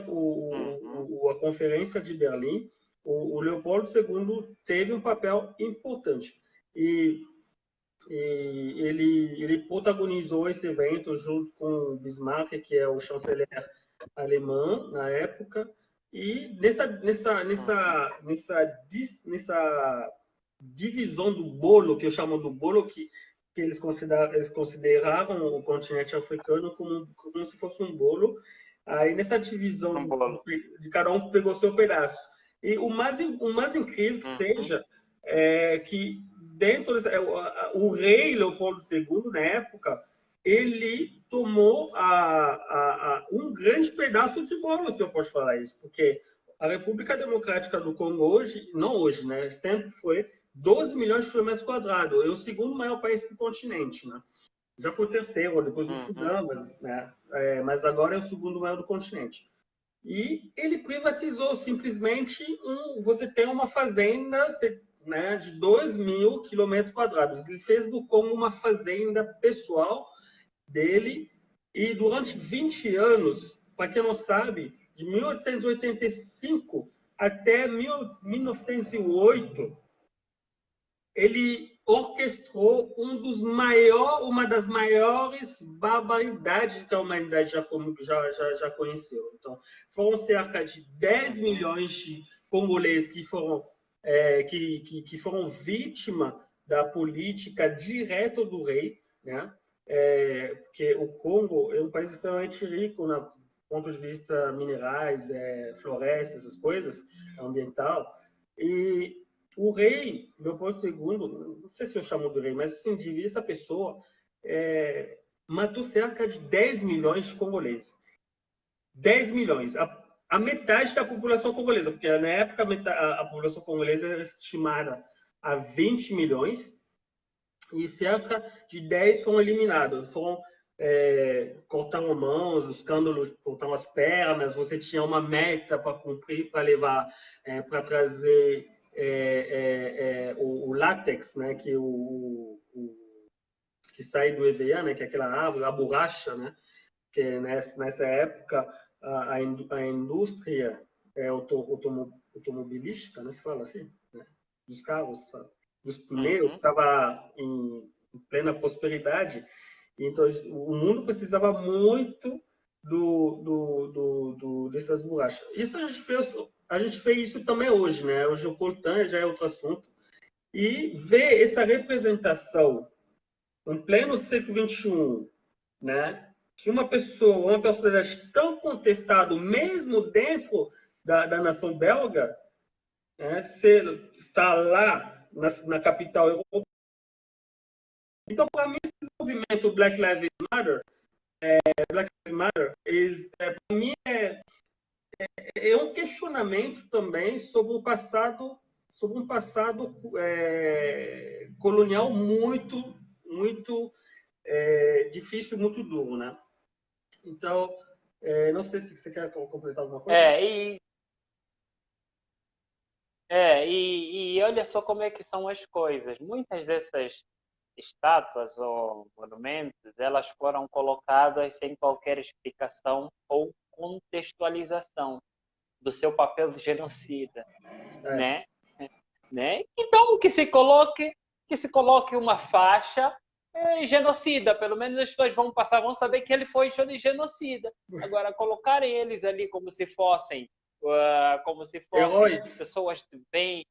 Conferência de Berlim, o Leopoldo II teve um papel importante. E ele protagonizou esse evento junto com Bismarck, que é o chanceler alemão na época. E nessa divisão do bolo, que eu chamo do bolo, que eles consideraram o continente africano como se fosse um bolo. Aí nessa divisão Um bolo. de cada um pegou seu pedaço. E o mais incrível que seja é que dentro o rei Leopoldo II, na época, ele tomou um grande pedaço de bolo, se eu posso falar isso, porque a República Democrática do Congo hoje, não hoje, né, sempre foi 12 milhões de quilômetros quadrados, é o segundo maior país do continente, né? Já foi o terceiro, depois do Sudão, mas agora é o segundo maior do continente. E ele privatizou simplesmente você tem uma fazenda, né, de 2.000 quilômetros quadrados. Ele fez do Congo uma fazenda pessoal dele, e durante 20 anos, para quem não sabe, de 1885 até 1908, ele orquestrou uma das maiores barbaridades que a humanidade já conheceu. Então, foram cerca de 10 milhões de congoleses que foram vítimas da política direta do rei, né? Porque o Congo é um país extremamente rico do ponto de vista minerais, florestas, essas coisas, ambiental. E o rei Leopoldo II, não sei se eu chamo do rei, mas assim, essa pessoa matou cerca de 10 milhões de congoleses. 10 milhões. A metade da população congolesa, porque na época a população congolesa era estimada a 20 milhões, e cerca de 10 foram eliminados. Cortaram mãos, os escândalos, cortaram as pernas, você tinha uma meta para cumprir, para levar, para trazer o látex, né, que sai do EVA, né, que é aquela árvore, a borracha, né, que nessa época a indústria automobilística, né, se fala assim, né, dos carros, dos pneus, estava em plena prosperidade. Então o mundo precisava muito dessas borrachas. Isso a gente fez isso também hoje, né? Hoje o coltan já é outro assunto. E ver essa representação em pleno século XXI, né? Que uma personalidade tão contestada, mesmo dentro da nação belga, né? Está lá na capital europeia. Então, para mim, esse movimento Black Lives Matter, para mim é um questionamento também sobre um passado colonial muito difícil, muito duro, né? Então, não sei se você quer completar alguma coisa. E E olha só como é que são as coisas. Muitas dessas estátuas ou monumentos, elas foram colocadas sem qualquer explicação ou contextualização do seu papel de genocida, É. né? Então que se coloque uma faixa genocida, pelo menos as pessoas vão passar, vão saber que ele foi genocida. Agora colocarem eles ali como se fossem Heróis. pessoas de bem,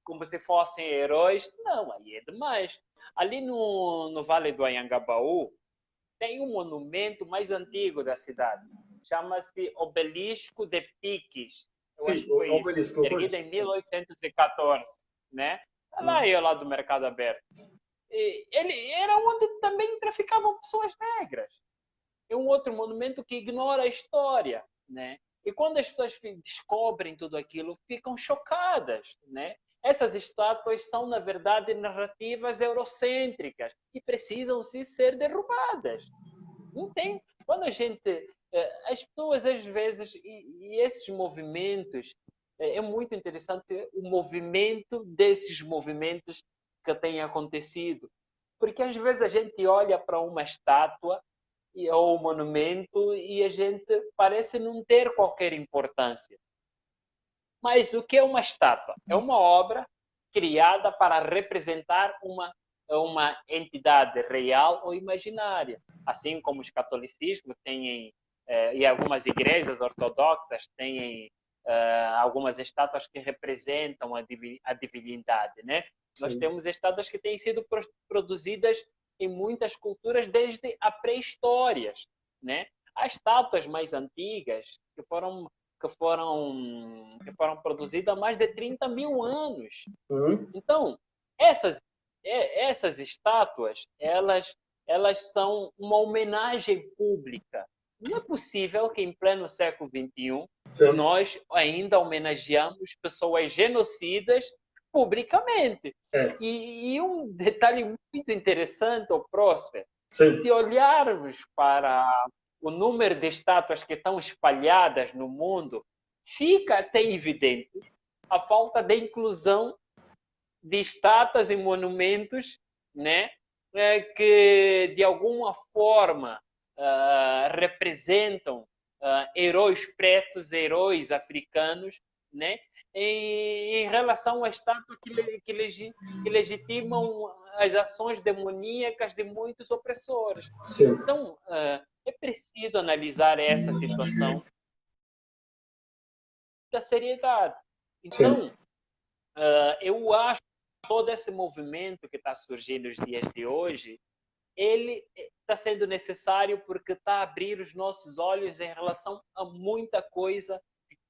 como se fossem heróis, não, aí é demais. Ali no Vale do Anhangabaú tem um monumento mais antigo da cidade. Chama-se Obelisco de Piques. Eu acho Sim, que foi o isso. obelisco, o Erguido obelisco. em 1814, né? Lá eu, lá do Mercado Aberto. E ele era onde também traficavam pessoas negras. É um outro monumento que ignora a história, né? E quando as pessoas descobrem tudo aquilo, ficam chocadas, né? Essas estátuas são, na verdade, narrativas eurocêntricas e precisam sim ser derrubadas. Não tem. Quando a gente. As pessoas, às vezes, e esses movimentos, é muito interessante o movimento desses movimentos que têm acontecido. Porque às vezes a gente olha para uma estátua ou um monumento e a gente parece não ter qualquer importância. Mas o que é uma estátua? É uma obra criada para representar uma entidade real ou imaginária. Assim como os catolicismos têm, e algumas igrejas ortodoxas têm algumas estátuas que representam a divindade, né? Nós Sim. temos estátuas que têm sido produzidas em muitas culturas desde a pré-história, né? Há estátuas mais antigas que foram produzidas há mais de 30 mil anos. Uhum. Então, essas estátuas, elas são uma homenagem pública. Não é possível que, em pleno século XXI, Sim. nós ainda homenageamos pessoas genocidas publicamente. É. E um detalhe muito interessante, o Próspero, Sim. se olharmos para o número de estátuas que estão espalhadas no mundo, fica até evidente a falta de inclusão de estátuas e monumentos, né, que de alguma forma representam heróis pretos, heróis africanos, né, em relação à estátua que legitimam as ações demoníacas de muitos opressores. Sim. Então, é preciso analisar essa situação da seriedade. Sim. Então, eu acho que todo esse movimento que está surgindo nos dias de hoje, ele está sendo necessário porque está a abrir os nossos olhos em relação a muita coisa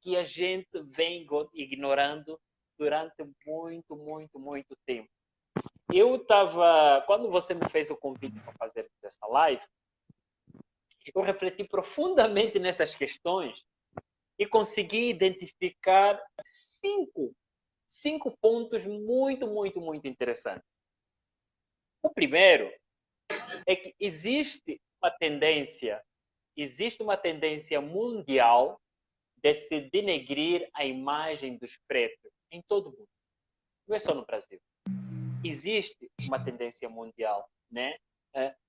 que a gente vem ignorando durante muito, muito, muito tempo. Quando você me fez o convite para fazer essa live, eu refleti profundamente nessas questões e consegui identificar cinco pontos muito, muito, muito interessantes. O primeiro é que existe uma tendência mundial de se denegrir a imagem dos pretos em todo o mundo. Não é só no Brasil. Existe uma tendência mundial, né?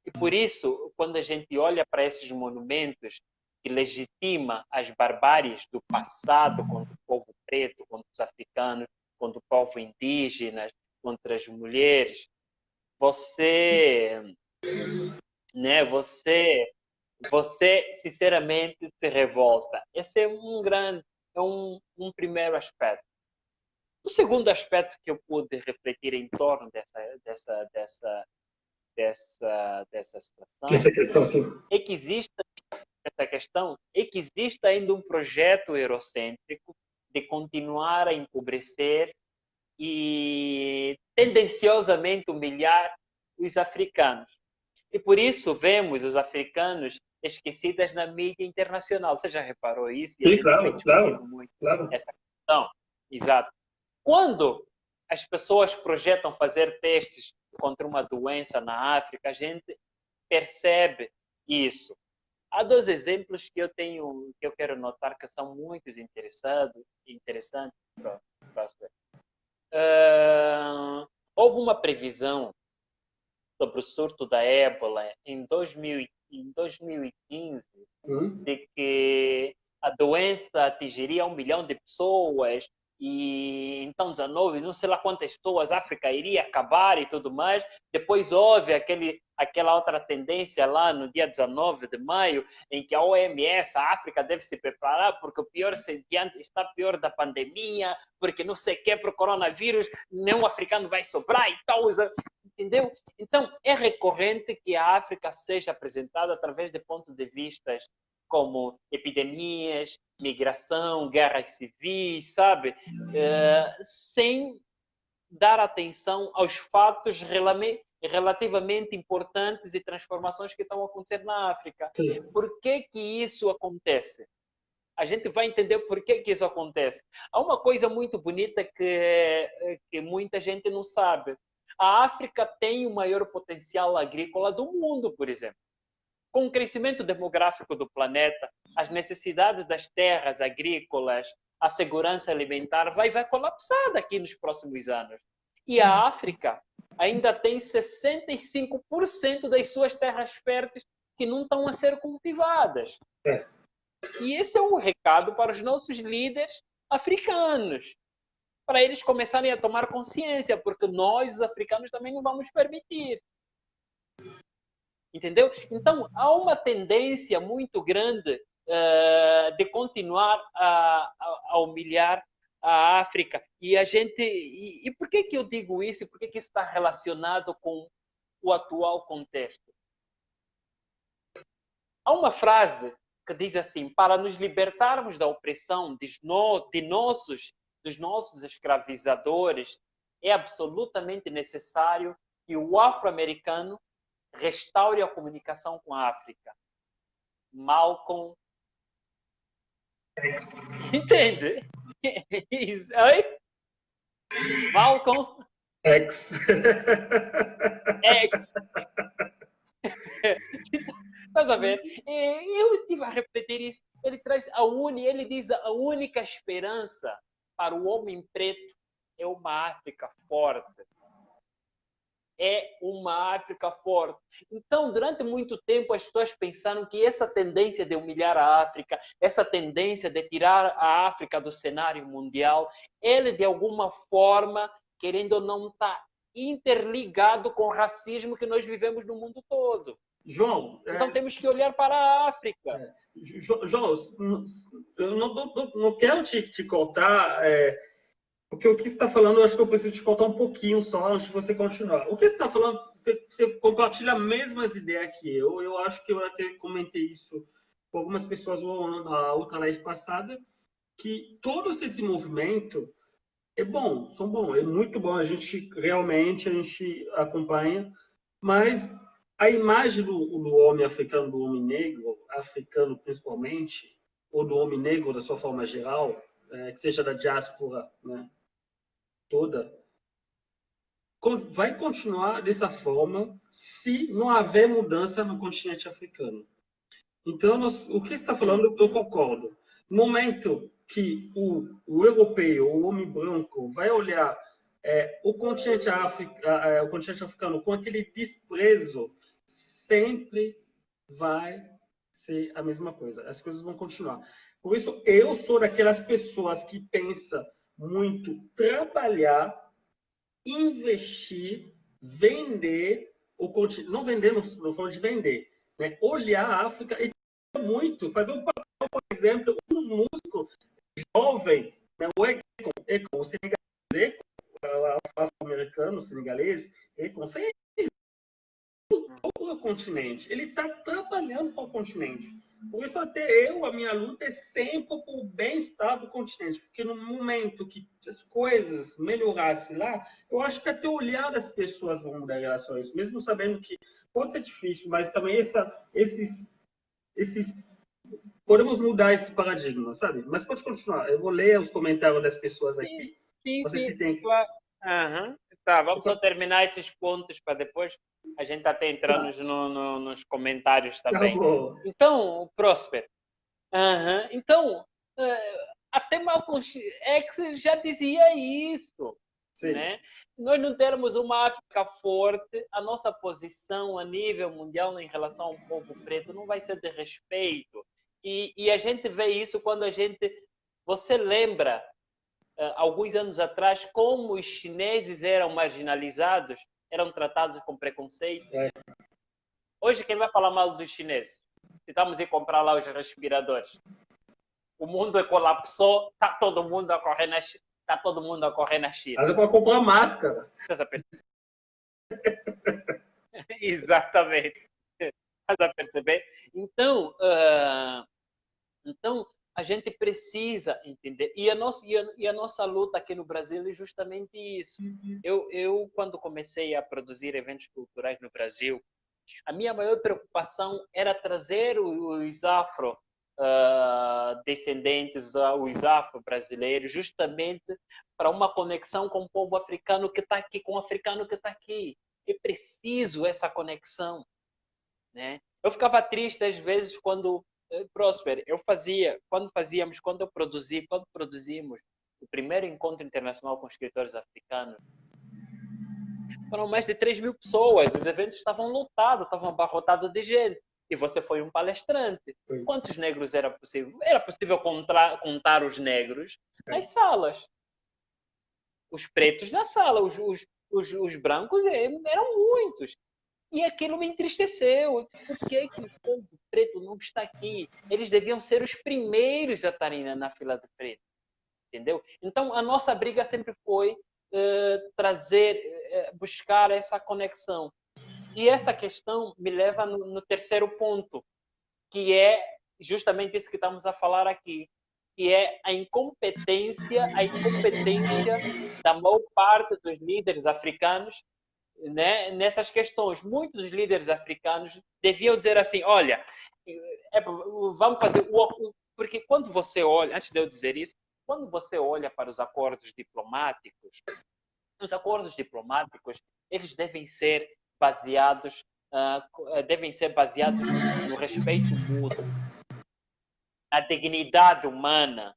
E por isso, quando a gente olha para esses monumentos que legitima as barbáries do passado contra o povo preto, contra os africanos, contra o povo indígena, contra as mulheres, você, né? Você sinceramente se revolta. Esse é um primeiro aspecto. O segundo aspecto que eu pude refletir em torno dessa situação Essa questão, sim. é que existe essa questão é que existe ainda um projeto eurocêntrico de continuar a empobrecer e tendenciosamente humilhar os africanos. E por isso vemos os africanos esquecidos na mídia internacional. Você já reparou isso? E a Sim, gente vem claro, discutindo claro, muito claro. essa questão. Exato. Quando as pessoas projetam fazer testes contra uma doença na África, a gente percebe isso. Há dois exemplos que eu quero notar que são muito interessantes para houve uma previsão sobre o surto da ébola em 2015, de que a doença atingiria 1 milhão de pessoas e então 19, não sei lá quantas pessoas, a África iria acabar e tudo mais. Depois houve aquela outra tendência lá no dia 19 de maio, em que a OMS, a África deve se preparar porque o pior está pior da pandemia, porque não sei o que, para o coronavírus, nenhum africano vai sobrar e tal, entendeu? Então, é recorrente que a África seja apresentada através de pontos de vista como epidemias, migração, guerras civis, sabe? Sem dar atenção aos fatos relativamente importantes e transformações que estão acontecendo na África. Sim. Por que isso acontece? A gente vai entender por que isso acontece. Há uma coisa muito bonita que muita gente não sabe. A África tem o maior potencial agrícola do mundo, por exemplo. Com o crescimento demográfico do planeta, as necessidades das terras agrícolas, a segurança alimentar vai colapsar daqui nos próximos anos. E a África ainda tem 65% das suas terras férteis que não estão a ser cultivadas. E esse é um recado para os nossos líderes africanos, para eles começarem a tomar consciência, porque nós, os africanos, também não vamos permitir. Entendeu? Então, há uma tendência muito grande de continuar a humilhar a África. E a gente. E por que eu digo isso? E por que isso está relacionado com o atual contexto? Há uma frase que diz assim: para nos libertarmos da opressão dos nossos escravizadores, é absolutamente necessário que o afro-americano restaure a comunicação com a África. Malcolm. Entende? Oi? Malcolm. X. Estás a ver? Eu estive a refletir isso. Ele diz a única esperança para o homem preto é uma África forte. É uma África forte. Então, durante muito tempo, as pessoas pensaram que essa tendência de humilhar a África, essa tendência de tirar a África do cenário mundial, ele, de alguma forma, querendo ou não, está interligado com o racismo que nós vivemos no mundo todo. João... Então, temos que olhar para a África. João, eu não quero te cortar... Porque o que você está falando, eu acho que eu preciso te contar um pouquinho só antes de você continuar. O que você está falando, você compartilha as mesmas ideias que eu. Eu acho que eu até comentei isso com algumas pessoas na outra live passada, que todo esse movimento é bom, é muito bom, a gente acompanha, mas a imagem do homem africano, do homem negro, africano principalmente, ou do homem negro da sua forma geral, que seja da diáspora, né, toda, vai continuar dessa forma se não houver mudança no continente africano. Então, o que você está falando, eu concordo. No momento que o europeu, o homem branco, vai olhar o continente africano com aquele desprezo, sempre vai ser a mesma coisa. As coisas vão continuar. Por isso, eu sou daquelas pessoas que pensam muito trabalhar, investir, vender o continente, não vender no forma de vender, né? Olhar a África e muito fazer um papel, por exemplo, um dos músicos jovem, né? O senegalês, o afro-americano, o senegalês, Akon fez todo o continente. Ele está trabalhando para o continente. Por isso, até a minha luta é sempre por bem-estar do continente, porque no momento que as coisas melhorassem lá, eu acho que até o olhar das pessoas vão mudar em relação a isso, mesmo sabendo que pode ser difícil, mas também podemos mudar esse paradigma, sabe? Mas pode continuar. Eu vou ler os comentários das pessoas aqui. Sim. Tem... Claro. Tá, vamos só terminar esses pontos para depois a gente até entrar nos comentários também. Tá. Então, Próspero. Então, até Malcolm X já dizia isso. né? Se nós não termos uma África forte, a nossa posição a nível mundial em relação ao povo preto não vai ser de respeito. E a gente vê isso quando a gente... Você lembra, alguns anos atrás, como os chineses eram marginalizados, eram tratados com preconceito? Hoje, quem vai falar mal dos chineses? Se estamos a comprar lá os respiradores. O mundo colapsou, está todo mundo a correr na China. Está todo mundo a correr na China. Nada para comprar máscara. Exatamente. Estás a perceber? Então, então, a gente precisa entender. E a nossa luta aqui no Brasil é justamente isso. Eu, quando comecei a produzir eventos culturais no Brasil, a minha maior preocupação era trazer os afrodescendentes, os afro-brasileiros, justamente para uma conexão com o povo africano que está aqui, com o africano que está aqui. É preciso essa conexão, né? Eu ficava triste às vezes quando Próspero, quando produzimos o primeiro encontro internacional com escritores africanos, foram mais de 3.000 pessoas, os eventos estavam lotados, estavam abarrotados de gente, e você foi um palestrante. Quantos negros era possível? Era possível contar os negros nas salas. Os pretos na sala, os brancos eram muitos. E aquilo me entristeceu. Por que o povo preto não está aqui? Eles deviam ser os primeiros a estarem na fila de preto. Entendeu? Então, a nossa briga sempre foi buscar essa conexão. E essa questão me leva no terceiro ponto, que é justamente isso que estamos a falar aqui, que é a incompetência da maior parte dos líderes africanos, né, nessas questões. Muitos líderes africanos deviam dizer assim, olha, vamos fazer... Porque quando você olha, antes de eu dizer isso, quando você olha para os acordos diplomáticos, eles devem ser baseados no respeito mútuo, na dignidade humana,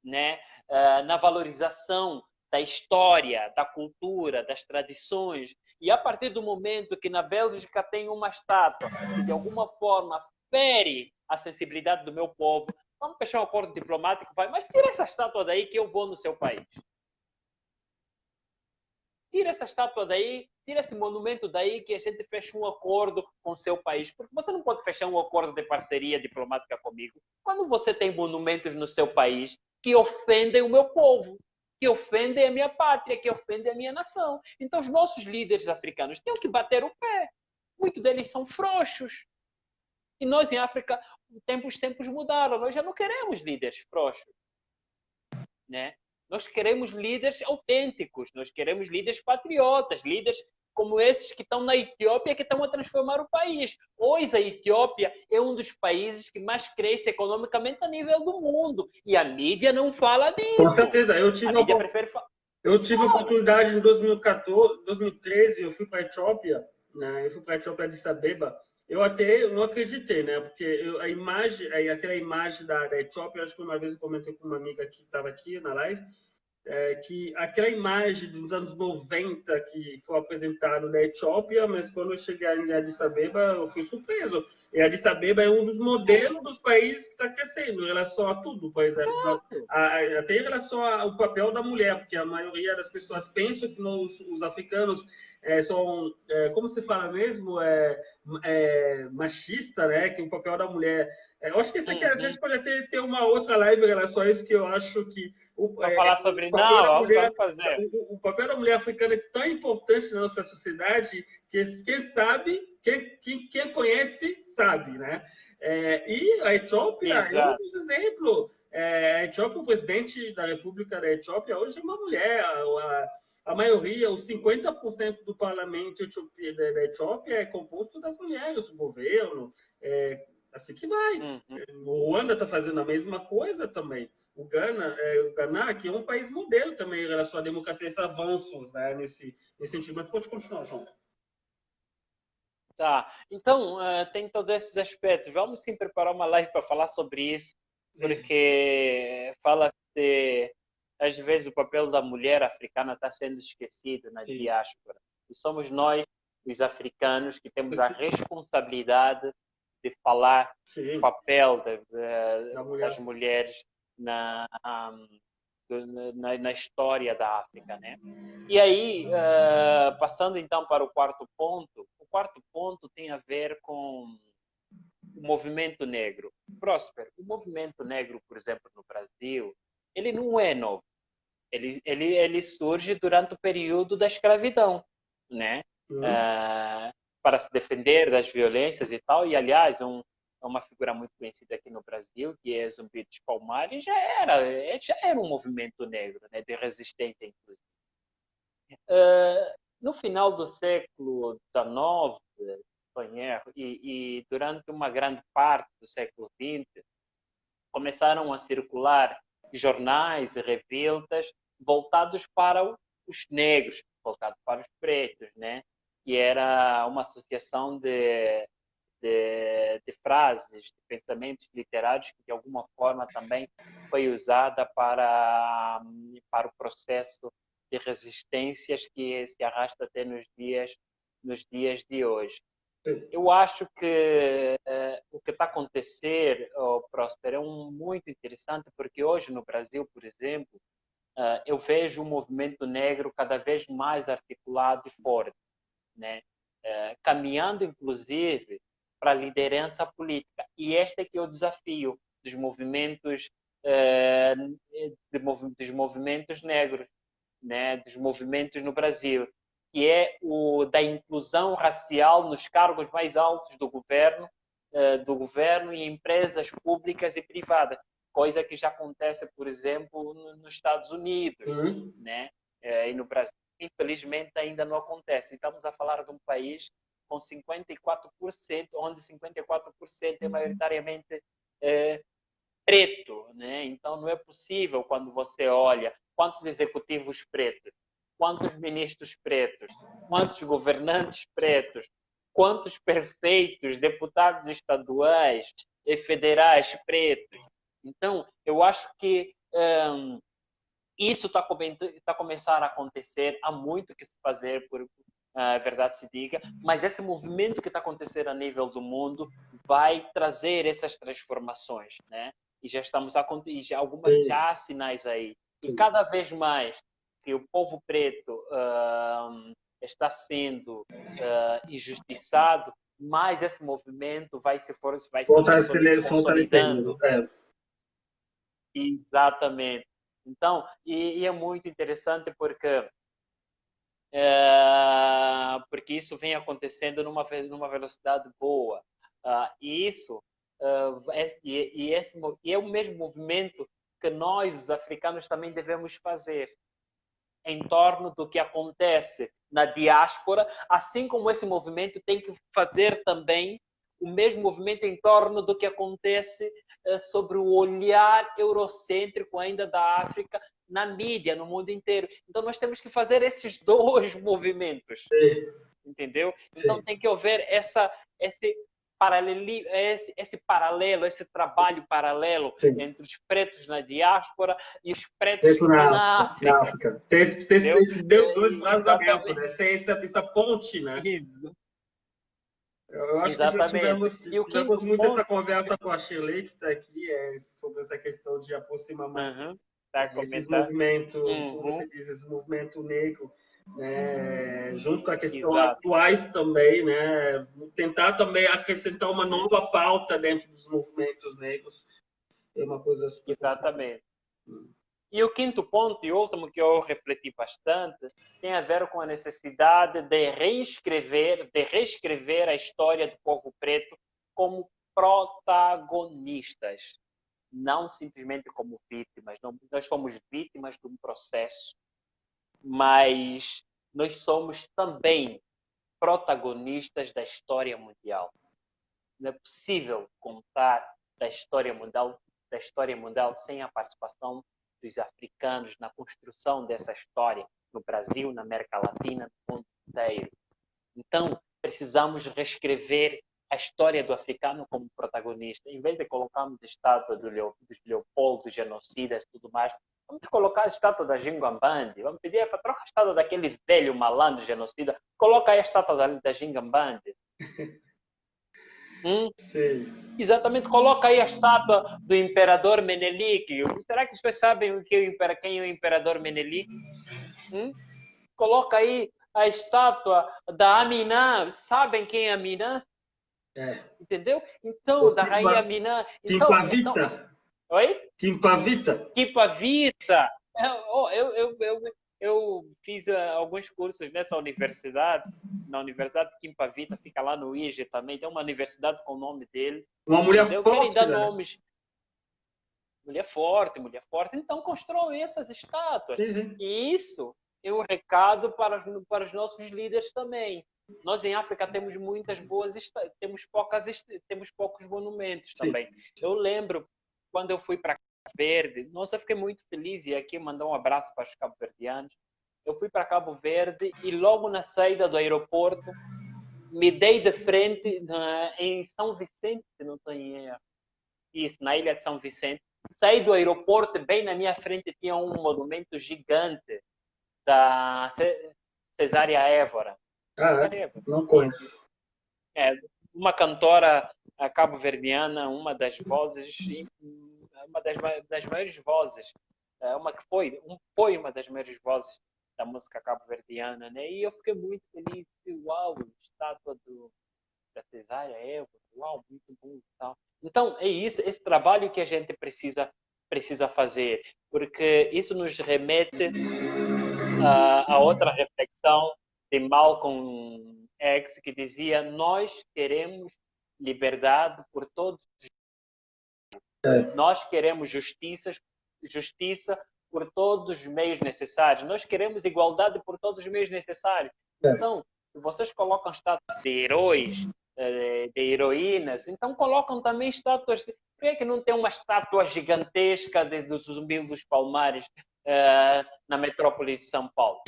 né? Na valorização da história, da cultura, das tradições. E a partir do momento que na Bélgica tem uma estátua que de alguma forma fere a sensibilidade do meu povo, vamos fechar um acordo diplomático, mas tira essa estátua daí que eu vou no seu país. Tira essa estátua daí, tira esse monumento daí que a gente fecha um acordo com o seu país. Porque você não pode fechar um acordo de parceria diplomática comigo quando você tem monumentos no seu país que ofendem o meu povo, que ofendem a minha pátria, que ofendem a minha nação. Então, os nossos líderes africanos têm que bater o pé. Muitos deles são frouxos. E nós, em África, os tempos mudaram. Nós já não queremos líderes frouxos, né? Nós queremos líderes autênticos, nós queremos líderes patriotas, líderes como esses que estão na Etiópia, que estão a transformar o país. Hoje a Etiópia é um dos países que mais cresce economicamente a nível do mundo. E a mídia não fala disso. Com certeza. Eu tive a oportunidade em 2014, 2013, eu fui para a Etiópia, né? Eu fui para a Etiópia de Addis Abeba. Eu até não acreditei, né? Porque aquela imagem da Etiópia, acho que uma vez eu comentei com uma amiga que estava aqui na live, que aquela imagem dos anos 90 que foi apresentada da Etiópia, mas quando eu cheguei em Addis Abeba, eu fui surpreso. E Addis Abeba é um dos modelos dos países que está crescendo em relação a tudo, por exemplo, até em relação ao papel da mulher, porque a maioria das pessoas pensam que os africanos são, como se fala mesmo, machista, né? Que o papel da mulher... eu acho que isso aqui a gente pode até ter uma outra live em relação a isso, que eu acho que falar sobre vamos fazer. O papel da mulher africana é tão importante na nossa sociedade que quem sabe, quem conhece, sabe, né? E a Etiópia é um dos exemplos. A Etiópia, o presidente da República da Etiópia hoje é uma mulher. A maioria, os 50% do parlamento da Etiópia é composto das mulheres, o governo, assim que vai. O Ruanda está fazendo a mesma coisa também. O Ghana, que é um país modelo também em relação à democracia, esses avanços, né, nesse sentido. Mas pode continuar, João. Tá. Então, tem todos esses aspectos. Vamos sim preparar uma live para falar sobre isso, porque fala-se às vezes o papel da mulher africana está sendo esquecido na diáspora. E somos nós, os africanos, que temos a responsabilidade de falar o papel das mulheres na história da África, né? E aí, passando então para o quarto ponto tem a ver com o movimento negro. Próspero, o movimento negro, por exemplo, no Brasil, ele não é novo. Ele surge durante o período da escravidão, né? Para se defender das violências e tal. E, aliás, uma figura muito conhecida aqui no Brasil, que é Zumbi dos Palmares, já era um movimento negro, né? De resistência, inclusive. No final do século XIX, e durante uma grande parte do século XX, começaram a circular jornais e revistas voltados para os negros, voltados para os pretos, né? Que era uma associação de frases, de pensamentos literários que de alguma forma também foi usada para o processo de resistências que se arrasta até nos dias de hoje. Eu acho que o que está a acontecer, Próspero, é muito interessante, porque hoje no Brasil, por exemplo, eu vejo um movimento negro cada vez mais articulado e forte, né? Caminhando, inclusive, para a liderança política. E este é que é o desafio dos movimentos, dos movimentos negros, né? Dos movimentos no Brasil, que é o da inclusão racial nos cargos mais altos do governo e em empresas públicas e privadas, coisa que já acontece, por exemplo, nos Estados Unidos, né? E no Brasil, infelizmente, ainda não acontece. Estamos a falar de um país com 54%, onde 54% é maioritariamente preto, né? Então não é possível, quando você olha quantos executivos pretos, quantos ministros pretos, quantos governantes pretos, quantos prefeitos, deputados estaduais e federais pretos. Então, eu acho que isso está a começar a acontecer, há muito que se fazer, por verdade se diga, mas esse movimento que está a acontecer a nível do mundo vai trazer essas transformações, né? E já estamos algumas já há sinais aí. E cada vez mais que o povo preto está sendo injustiçado, mais esse movimento vai se consolidando. Exatamente. Então, e é muito interessante porque isso vem acontecendo numa velocidade boa. E isso é o mesmo movimento que nós, os africanos, também devemos fazer em torno do que acontece na diáspora, assim como esse movimento tem que fazer também o mesmo movimento em torno do que acontece sobre o olhar eurocêntrico ainda da África na mídia, no mundo inteiro. Então, nós temos que fazer esses dois movimentos, entendeu? Então, tem que haver esse paralelo, esse trabalho paralelo entre os pretos na diáspora e os pretos que estão na África. Ter dois braços abertos, né? Ser essa ponte, né? Isso. Eu acho que já tivemos muito essa conversa com a Shirley, que está aqui, sobre essa questão de aproximamento. Esses movimentos, como você diz, esse movimento negro, né, junto com a questão atuais também, né, tentar também acrescentar uma nova pauta dentro dos movimentos negros, é uma coisa super. Exatamente. E o quinto ponto e último que eu refleti bastante tem a ver com a necessidade de reescrever a história do povo preto como protagonistas, não simplesmente como vítimas. Nós somos vítimas de um processo, mas nós somos também protagonistas da história mundial. Não é possível contar da história mundial sem a participação dos africanos na construção dessa história no Brasil, na América Latina, no mundo inteiro. Então, precisamos reescrever a história do africano como protagonista. Em vez de colocarmos a estátua dos Leopoldo, dos genocidas e tudo mais, Vamos colocar a estátua da Gingambandi. Vamos pedir para trocar a estátua daquele velho malandro genocida. Coloca aí a estátua da Gingambandi. Sim. Exatamente, coloca aí a estátua do imperador Menelik. Será que as pessoas sabem quem é o imperador Menelik? Coloca aí a estátua da Aminã. Sabem quem é Aminã? Entendeu? Então, da rainha Aminã. Timpavita. Oi? Timpavita. Timpavita. Eu fiz alguns cursos nessa universidade. Na Universidade de Timpavita, fica lá no IGE também. Tem uma universidade com o nome dele. Uma mulher Eu forte. Querem dar nomes. Mulher forte, mulher forte. Então, constrói essas estátuas. Sim. E isso é um recado para os nossos líderes também. Nós, em África, temos muitas boas temos poucos monumentos também. Eu lembro, quando eu fui para Cabo Verde, nossa, eu fiquei muito feliz, e aqui mandar um abraço para os cabo-verdianos. Eu fui para Cabo Verde e logo na saída do aeroporto, me dei de frente em São Vicente, se não estou em erro. Isso, na ilha de São Vicente. Saí do aeroporto, bem na minha frente tinha um monumento gigante da Cesária Évora. Não conheço. Uma cantora cabo-verdiana, uma das vozes, uma das maiores vozes, foi uma das maiores vozes da música cabo-verdiana, né? E eu fiquei muito feliz. Uau, estátua da Cesária Évora, uau, muito bom e tal. Então, é isso, esse trabalho que a gente precisa fazer, porque isso nos remete a outra reflexão de Malcolm X, que dizia: nós queremos liberdade por todos. Nós queremos justiça por todos os meios necessários. Nós queremos igualdade por todos os meios necessários. Então, se vocês colocam estátuas de heróis, de heroínas, então colocam também estátuas. Por que não tem uma estátua gigantesca do Zumbi dos Palmares na metrópole de São Paulo?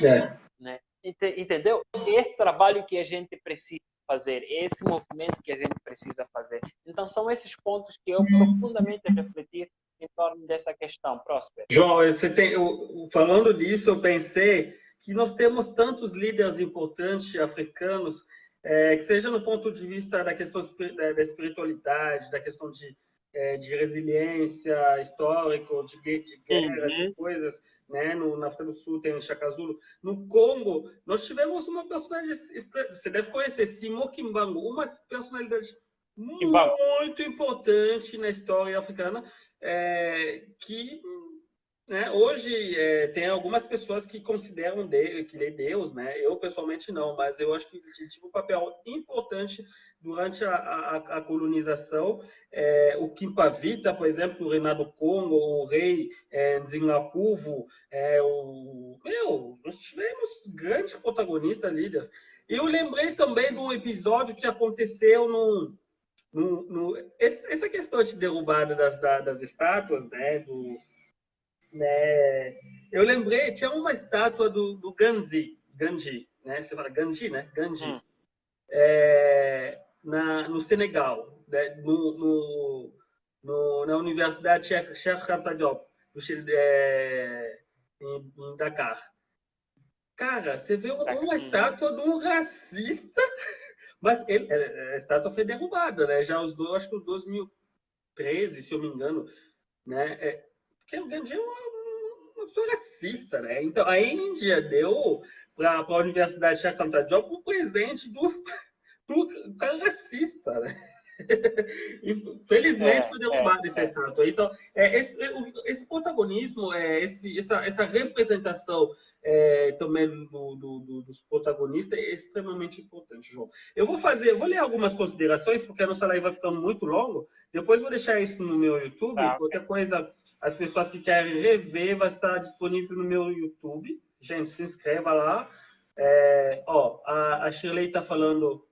Né? Entendeu? Esse trabalho que a gente precisa fazer, esse movimento que a gente precisa fazer. Então, são esses pontos que eu profundamente refleti em torno dessa questão. Próspero. João, falando disso, eu pensei que nós temos tantos líderes importantes africanos, que seja no ponto de vista da questão da espiritualidade, da questão de resiliência histórica, de guerras, coisas, né? Na África do Sul tem o Shaka Zulu. No Congo, nós tivemos uma personagem, você deve conhecer, Simon Kimbangu, uma personalidade muito importante na história africana, que, né, hoje tem algumas pessoas que consideram que ele é Deus, né? Eu pessoalmente não, mas eu acho que ele tive um papel importante durante a colonização. O Kimpavita, por exemplo, o Renato Congo, o rei Nzingakuvu, nós tivemos grandes protagonistas, líderes. E eu lembrei também de um episódio que aconteceu essa questão de derrubada das estátuas, né? Eu lembrei, tinha uma estátua do Gandhi, né? Você fala Gandhi, né? Gandhi. No Senegal, né? Na Universidade Cheikh Anta Diop, em Dakar. Cara, você vê uma estátua de um racista, mas a estátua foi derrubada, né? Já acho que em 2013, se eu me engano, né? Porque o Gandhi é uma pessoa racista, né? Então, a Índia deu para a Universidade Cheikh Anta Diop um presente do cara racista, né? Infelizmente foi derrubado essa estátua. Então, esse protagonismo, essa representação também dos protagonistas é extremamente importante, João. Eu vou ler algumas considerações, porque a nossa live vai ficando muito longa. Depois vou deixar isso no meu YouTube. Qualquer coisa, as pessoas que querem rever, vai estar disponível no meu YouTube. Gente, se inscreva lá. A Shirley está falando...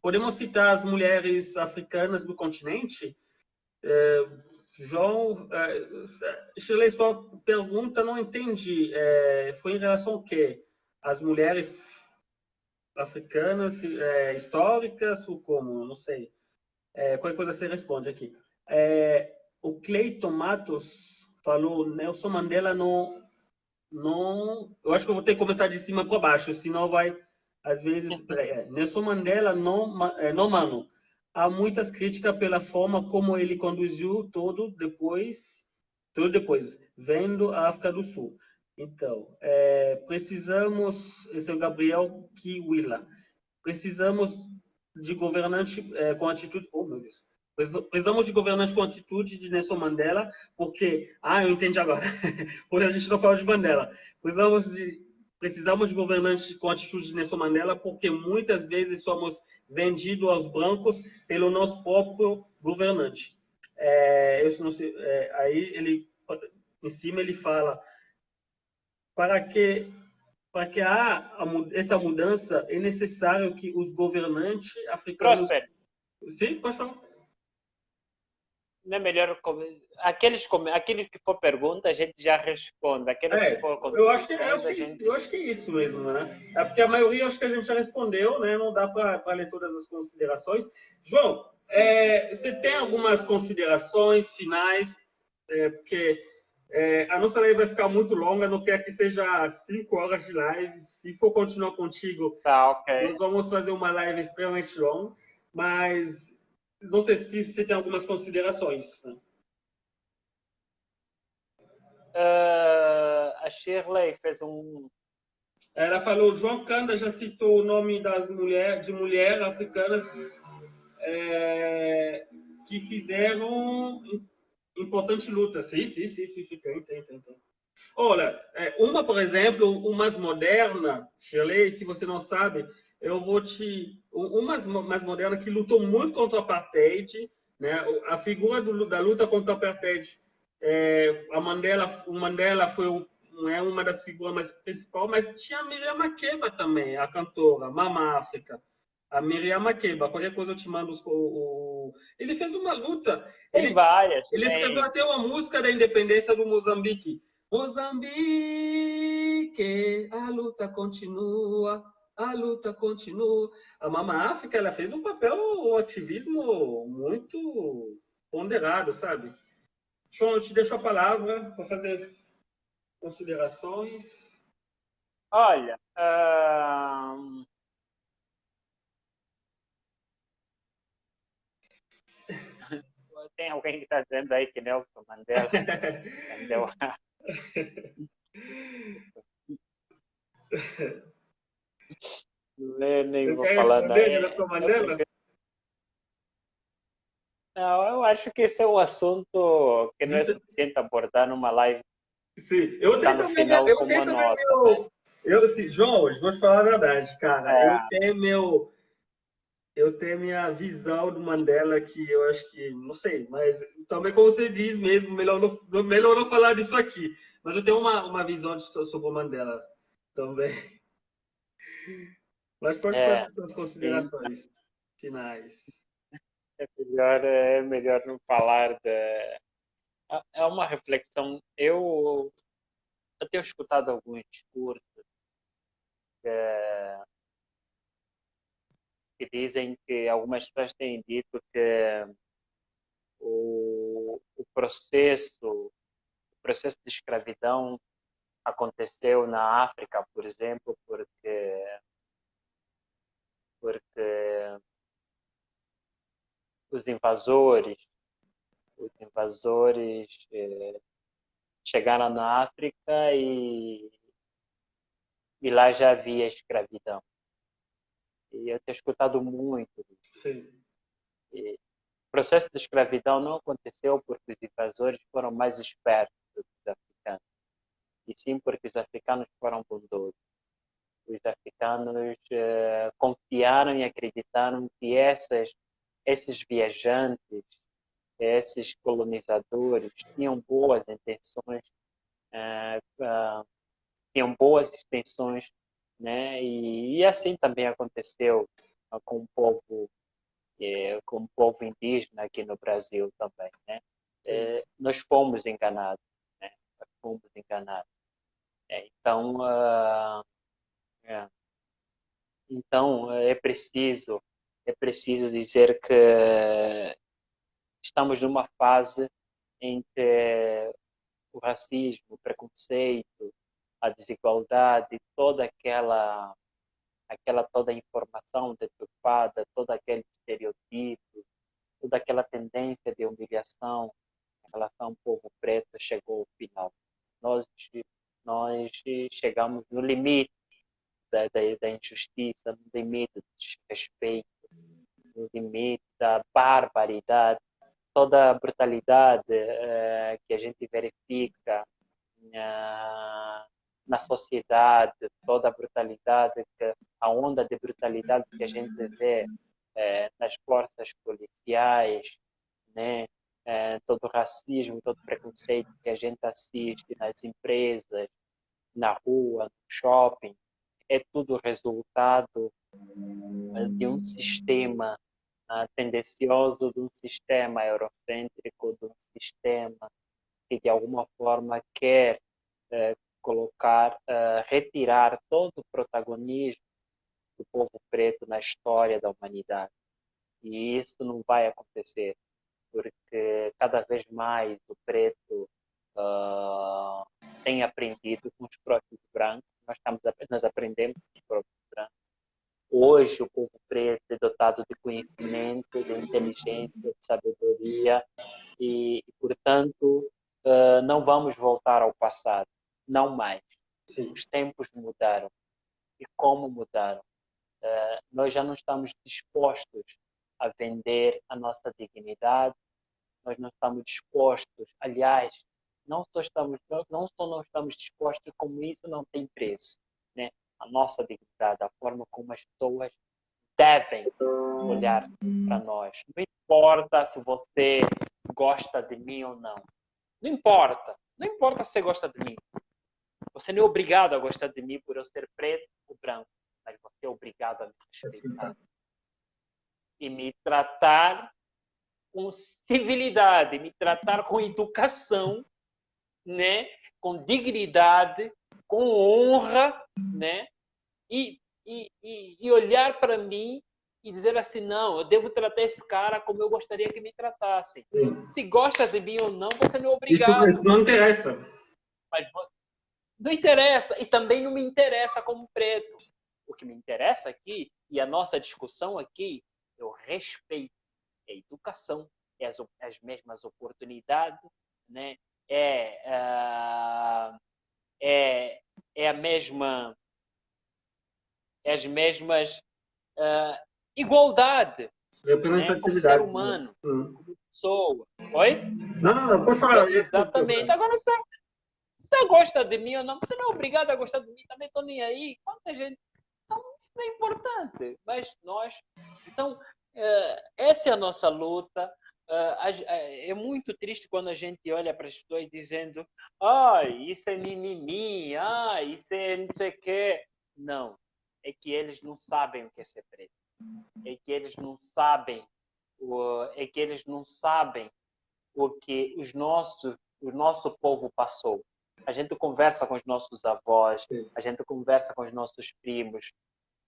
Podemos citar as mulheres africanas do continente? João, Shirley, sua pergunta não entendi. Foi em relação ao quê? As mulheres africanas históricas ou como? Não sei. Qualquer coisa você responde aqui. O Cleiton Matos falou Nelson Mandela não. Eu acho que eu vou ter que começar de cima para baixo, senão vai, às vezes. Nelson Mandela não, mano. Há muitas críticas pela forma como ele conduziu tudo depois, vendo a África do Sul. Então, precisamos, esse é o Gabriel Kiwila, precisamos de governante com atitude. Oh, meu Deus. Precisamos de governante com atitude de Nelson Mandela, porque. Ah, eu entendi agora. Porque a gente não fala de Mandela. Precisamos de governantes com atitude de Nelson Mandela, porque muitas vezes somos vendidos aos brancos pelo nosso próprio governante. Eu não sei, aí ele, em cima, ele fala para que essa mudança, é necessário que os governantes africanos. Prosper, Sim, pode falar. não é melhor aqueles que for pergunta a gente já responde, aqueles que for Eu acho que, contribuições a gente. eu acho que é isso mesmo, né? É porque a maioria acho que a gente já respondeu, né? Não dá para ler todas as considerações. João, você tem algumas considerações finais? Porque a nossa live vai ficar muito longa, não quero que seja 5 horas de live. Se for continuar contigo, Tá, ok. nós vamos fazer uma live extremamente longa, mas não sei se você tem algumas considerações. Né? A Shirley fez um. Ela falou, João Kanda já citou o nome de mulheres africanas que fizeram importante luta. Sim, tem. Olha, uma, por exemplo, umas moderna, Shirley, se você não sabe, eu vou umas mais moderna que lutou muito contra o apartheid, né? A figura da luta contra o apartheid, o Mandela foi uma das figuras mais principais, mas tinha a Miriam Makeba também, a cantora, Mama África. A Miriam Makeba, qualquer coisa eu te mando Ele fez uma luta, Tem várias, ele escreveu tem. até uma música da independência do Moçambique. Moçambique, a luta continua, a luta continua. A Mama África, ela fez um papel, um ativismo muito ponderado, sabe? João, eu te deixo a palavra para fazer considerações. Olha, tem alguém que está dizendo aí que Nelson Mandela entendeu? Nem Você vou quer falar responder, nada. Nelson Mandela? Não, eu acho que esse é um assunto que não é suficiente abordar numa live Sim, que está no final como a nossa, né? Assim, João, hoje vou te falar a verdade, cara. É, Eu tenho minha visão do Mandela que eu acho que, não sei, mas também como você diz mesmo, melhor não falar disso aqui. Mas eu tenho uma visão sobre o Mandela também. Mas pode fazer suas sim, considerações finais. é melhor não falar de. É uma reflexão. Eu tenho escutado alguns discursos que dizem que algumas pessoas têm dito que o processo de escravidão aconteceu na África, por exemplo, porque os invasores, chegaram na África e lá já havia escravidão. E eu tenho escutado muito. Sim. E o processo de escravidão não aconteceu porque os invasores foram mais espertos do que os africanos, e sim porque os africanos foram bondosos. Os africanos confiaram e acreditaram que esses viajantes, esses colonizadores tinham boas intenções, tinham boas intenções, né? E assim também aconteceu com o povo indígena aqui no Brasil também, né? Nós fomos enganados, né? Nós fomos enganados. Então, é preciso dizer que estamos numa fase em que o racismo, o preconceito, a desigualdade, toda aquela toda informação deturpada, todo aquele estereotipo, toda aquela tendência de humilhação em relação ao povo preto chegou ao final. Nós, nós chegamos no limite da injustiça, no limite do desrespeito, no limite da barbaridade, toda a brutalidade que a gente verifica na sociedade, toda a brutalidade, a onda de brutalidade que a gente vê nas forças policiais, né? Todo o racismo, todo o preconceito que a gente assiste nas empresas, na rua, no shopping, é tudo resultado de um sistema tendencioso, de um sistema eurocêntrico, de um sistema que de alguma forma quer colocar, retirar todo o protagonismo do povo preto na história da humanidade. E isso não vai acontecer, porque cada vez mais o preto tem aprendido com os próprios brancos, nós aprendemos com os próprios brancos. Hoje o povo preto é dotado de conhecimento, de inteligência, de sabedoria e portanto, não vamos voltar ao passado, não mais. Sim. Os tempos mudaram. E como mudaram? Nós já não estamos dispostos a vender a nossa dignidade, nós não estamos dispostos, aliás, não só não estamos dispostos, como isso não tem preço, né? A nossa dignidade, a forma como as pessoas devem olhar para nós. Não importa se você gosta de mim ou não. Não importa. Não importa se você gosta de mim. Você não é obrigado a gostar de mim por eu ser preto ou branco, mas você é obrigado a me respeitar e me tratar com civilidade, me tratar com educação, né? Com dignidade, com honra, né? E olhar para mim e dizer assim, não, eu devo tratar esse cara como eu gostaria que me tratassem. Sim. Se gosta de mim ou não, você não é obrigado. Isso não interessa. Mas não interessa, e também não me interessa como preto. O que me interessa aqui, e a nossa discussão aqui, é o respeito, é a educação, é as mesmas oportunidades, né? É a mesma, as mesmas igualdade, né? Como ser humano, como pessoa. Oi? Não, pode falar. Exatamente. Agora, se você gosta de mim ou não, você não é obrigado a gostar de mim, também estou nem aí. Quanta gente. Então, isso não é importante. Mas nós. Então, essa é a nossa luta. É muito triste quando a gente olha para as pessoas dizendo: isso é mimimi, isso é não sei o quê. Não. É que eles não sabem o que é ser preto. É que eles não sabem. É que eles não sabem o que o nosso povo passou. A gente conversa com os nossos avós, a gente conversa com os nossos primos,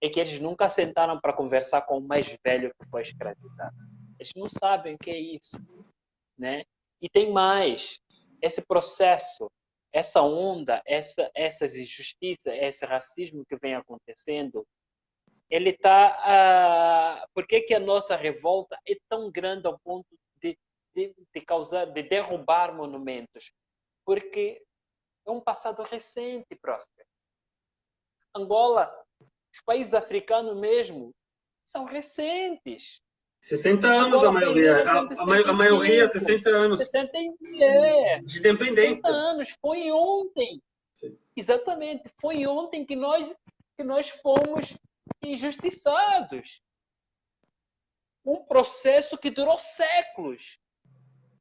é que eles nunca sentaram para conversar com o mais velho que foi escravizado. Eles não sabem o que é isso, né? E tem mais, esse processo, essa onda, essas injustiças, esse racismo que vem acontecendo, ele está... por que a nossa revolta é tão grande ao ponto de derrubar monumentos? Porque é um passado recente, Próspero. Angola, os países africanos mesmo, são recentes. 60 anos Angola a maioria. A maioria, 60 anos. 60, de independência. 60 anos. Foi ontem. Sim. Exatamente. Foi ontem que nós fomos injustiçados. Um processo que durou séculos.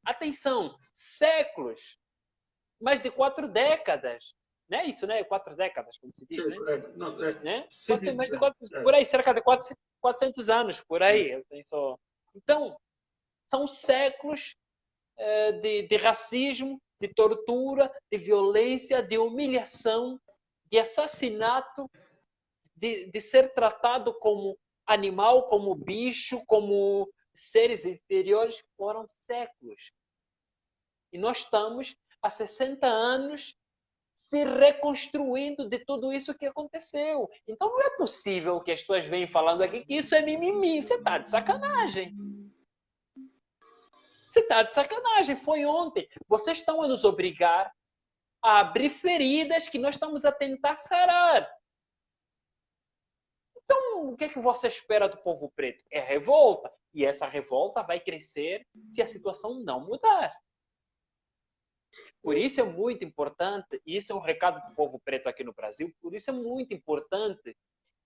Atenção, séculos. Mais de 4 décadas. Não é isso, né? 4 décadas, como se diz, Sim, né? Né? Sim, mais de 4, por aí, cerca de 400 anos, por aí. Eu penso. Então, são séculos de racismo, de tortura, de violência, de humilhação, de assassinato, de ser tratado como animal, como bicho, como seres inferiores. Foram séculos. E nós estamos há 60 anos se reconstruindo de tudo isso que aconteceu. Então não é possível que as pessoas venham falando aqui que isso é mimimi. Você está de sacanagem. Você está de sacanagem. Foi ontem. Vocês estão a nos obrigar a abrir feridas que nós estamos a tentar sarar. Então, o que é que você espera do povo preto? É revolta. E essa revolta vai crescer se a situação não mudar. Por isso é muito importante, e isso é um recado para o povo preto aqui no Brasil, por isso é muito importante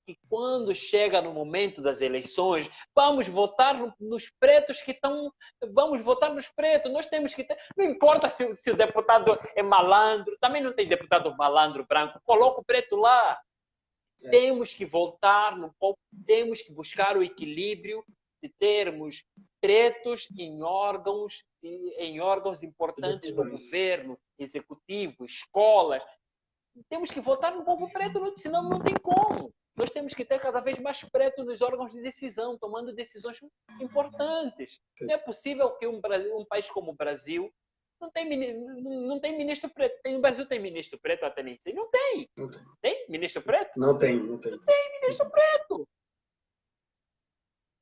que quando chega no momento das eleições, vamos votar nos pretos que estão... Vamos votar nos pretos, nós temos que ter... Não importa se o deputado é malandro, também não tem deputado malandro branco, coloca o preto lá. Temos que voltar no povo, temos que buscar o equilíbrio de termos pretos em órgãos importantes do governo, executivo, escolas. Temos que votar no povo preto, senão não tem como. Nós temos que ter cada vez mais preto nos órgãos de decisão, tomando decisões importantes. Não é possível que um país como o Brasil não tem ministro preto. No Brasil tem ministro preto até nem sei. Não tem. Tem ministro preto? Não tem. Não tem ministro preto.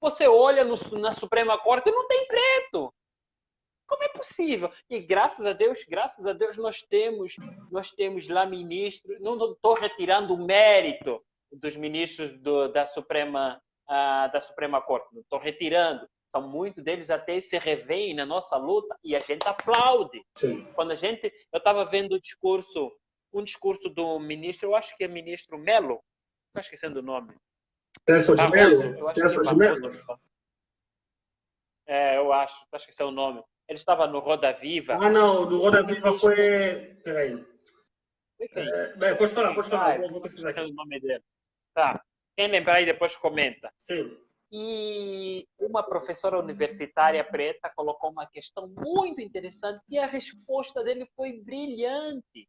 Você olha na Suprema Corte e não tem preto. Como é possível? E graças a Deus nós temos lá ministros. Não estou retirando o mérito dos ministros da Suprema Corte. Não estou retirando. São muitos deles até se revêem na nossa luta e a gente aplaude. Sim. Quando eu estava vendo um discurso do ministro, eu acho que é ministro Melo, estou esquecendo o nome. Celso de Mello? Eu acho que é Barroso. Eu acho que esse é o nome. Ele estava no Roda Viva. Ah, não, do Roda Viva foi... Peraí. Pode falar, vou pesquisar aqui. O nome dele. Tá. Quem lembrar aí depois comenta. Sim. E uma professora universitária preta colocou uma questão muito interessante e a resposta dele foi brilhante.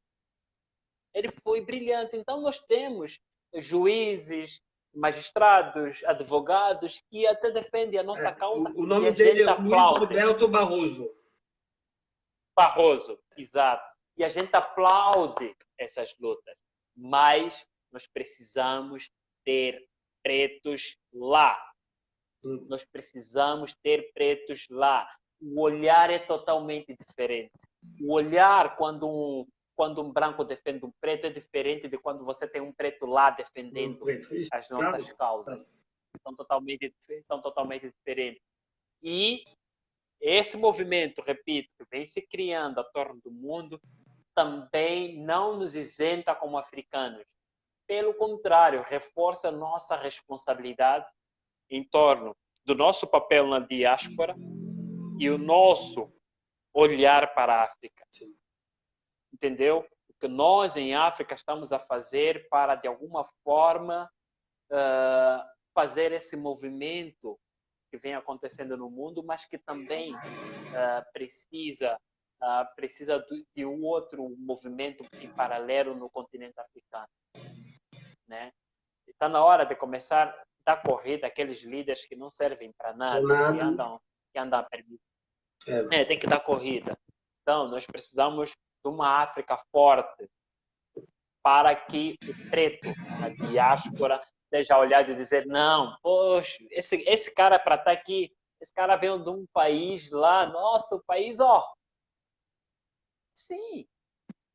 Ele foi brilhante. Então, nós temos juízes, magistrados, advogados que até defendem a nossa causa. O nome dele é Luiz Roberto Barroso. Barroso, exato. E a gente aplaude essas lutas. Mas nós precisamos ter pretos lá. Nós precisamos ter pretos lá. O olhar é totalmente diferente. O olhar, quando um branco defende um preto, é diferente de quando você tem um preto lá defendendo as nossas causas. São totalmente diferentes. E esse movimento, repito, que vem se criando ao torno do mundo, também não nos isenta como africanos. Pelo contrário, reforça a nossa responsabilidade em torno do nosso papel na diáspora e o nosso olhar para a África. Entendeu? O que nós em África estamos a fazer para, de alguma forma, fazer esse movimento que vem acontecendo no mundo, mas que também precisa de um outro movimento em paralelo no continente africano. Né? Está na hora de começar da corrida, aqueles líderes que não servem para nada, que andam a permitir. Tem que dar corrida. Então, nós precisamos de uma África forte para que o preto, a diáspora, seja olhado e dizer, não, poxa, esse cara para estar aqui, esse cara veio de um país lá, nossa, o país, Sim.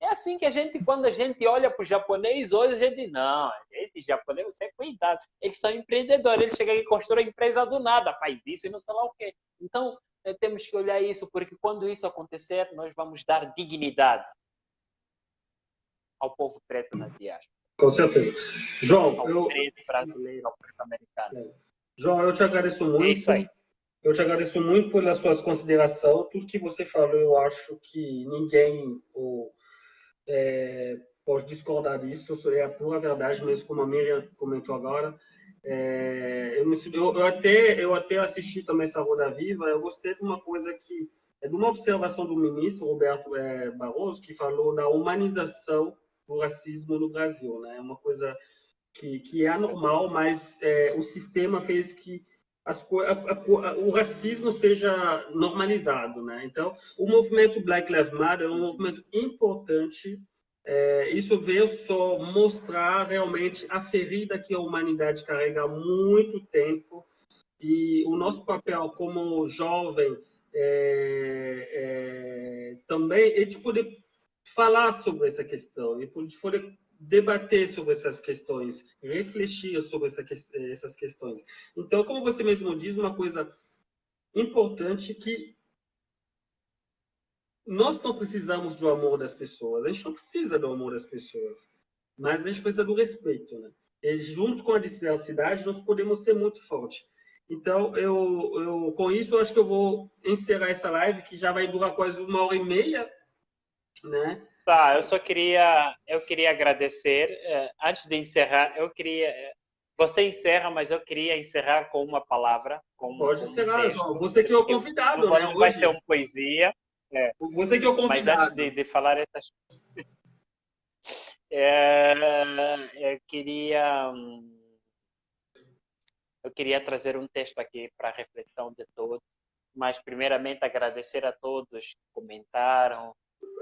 É assim que quando a gente olha para o japonês, hoje a gente, não, esse japonês, você é cuidado. Eles são empreendedores, eles chegam aqui e constroem empresa do nada, faz isso e não sei lá o quê. Então, temos que olhar isso, porque quando isso acontecer, nós vamos dar dignidade ao povo preto na diáspora. Com certeza. João, ao preto brasileiro, ao preto americano. João, eu te agradeço muito. É isso aí. Eu te agradeço muito pelas suas considerações. Tudo que você falou, eu acho que ninguém pode discordar disso. É a pura verdade, mesmo como a Miriam comentou agora. Eu até assisti também essa Roda Viva. Eu gostei de uma coisa de uma observação do ministro Roberto Barroso, que falou da humanização do racismo no Brasil, né? É uma coisa que é anormal, mas o sistema fez que o racismo seja normalizado, né? Então, o movimento Black Lives Matter é um movimento importante. Isso veio só mostrar realmente a ferida que a humanidade carrega há muito tempo e o nosso papel como jovem também é de poder falar sobre essa questão, de poder debater sobre essas questões, refletir sobre essas questões. Então, como você mesmo diz, uma coisa importante que nós não precisamos do amor das pessoas, a gente não precisa do amor das pessoas, mas a gente precisa do respeito, né? E junto com a diversidade, nós podemos ser muito fortes. Então, com isso, eu acho que eu vou encerrar essa live, que já vai durar quase 1h30, né? Tá, eu queria agradecer. Antes de encerrar, você encerra, mas eu queria encerrar com uma palavra, Pode um encerrar, texto. João. Você que é o convidado, não, né? não vai ser uma poesia. Você que é o convidado. Mas antes de falar essas eu queria trazer um texto aqui para a reflexão de todos, mas primeiramente agradecer a todos que comentaram,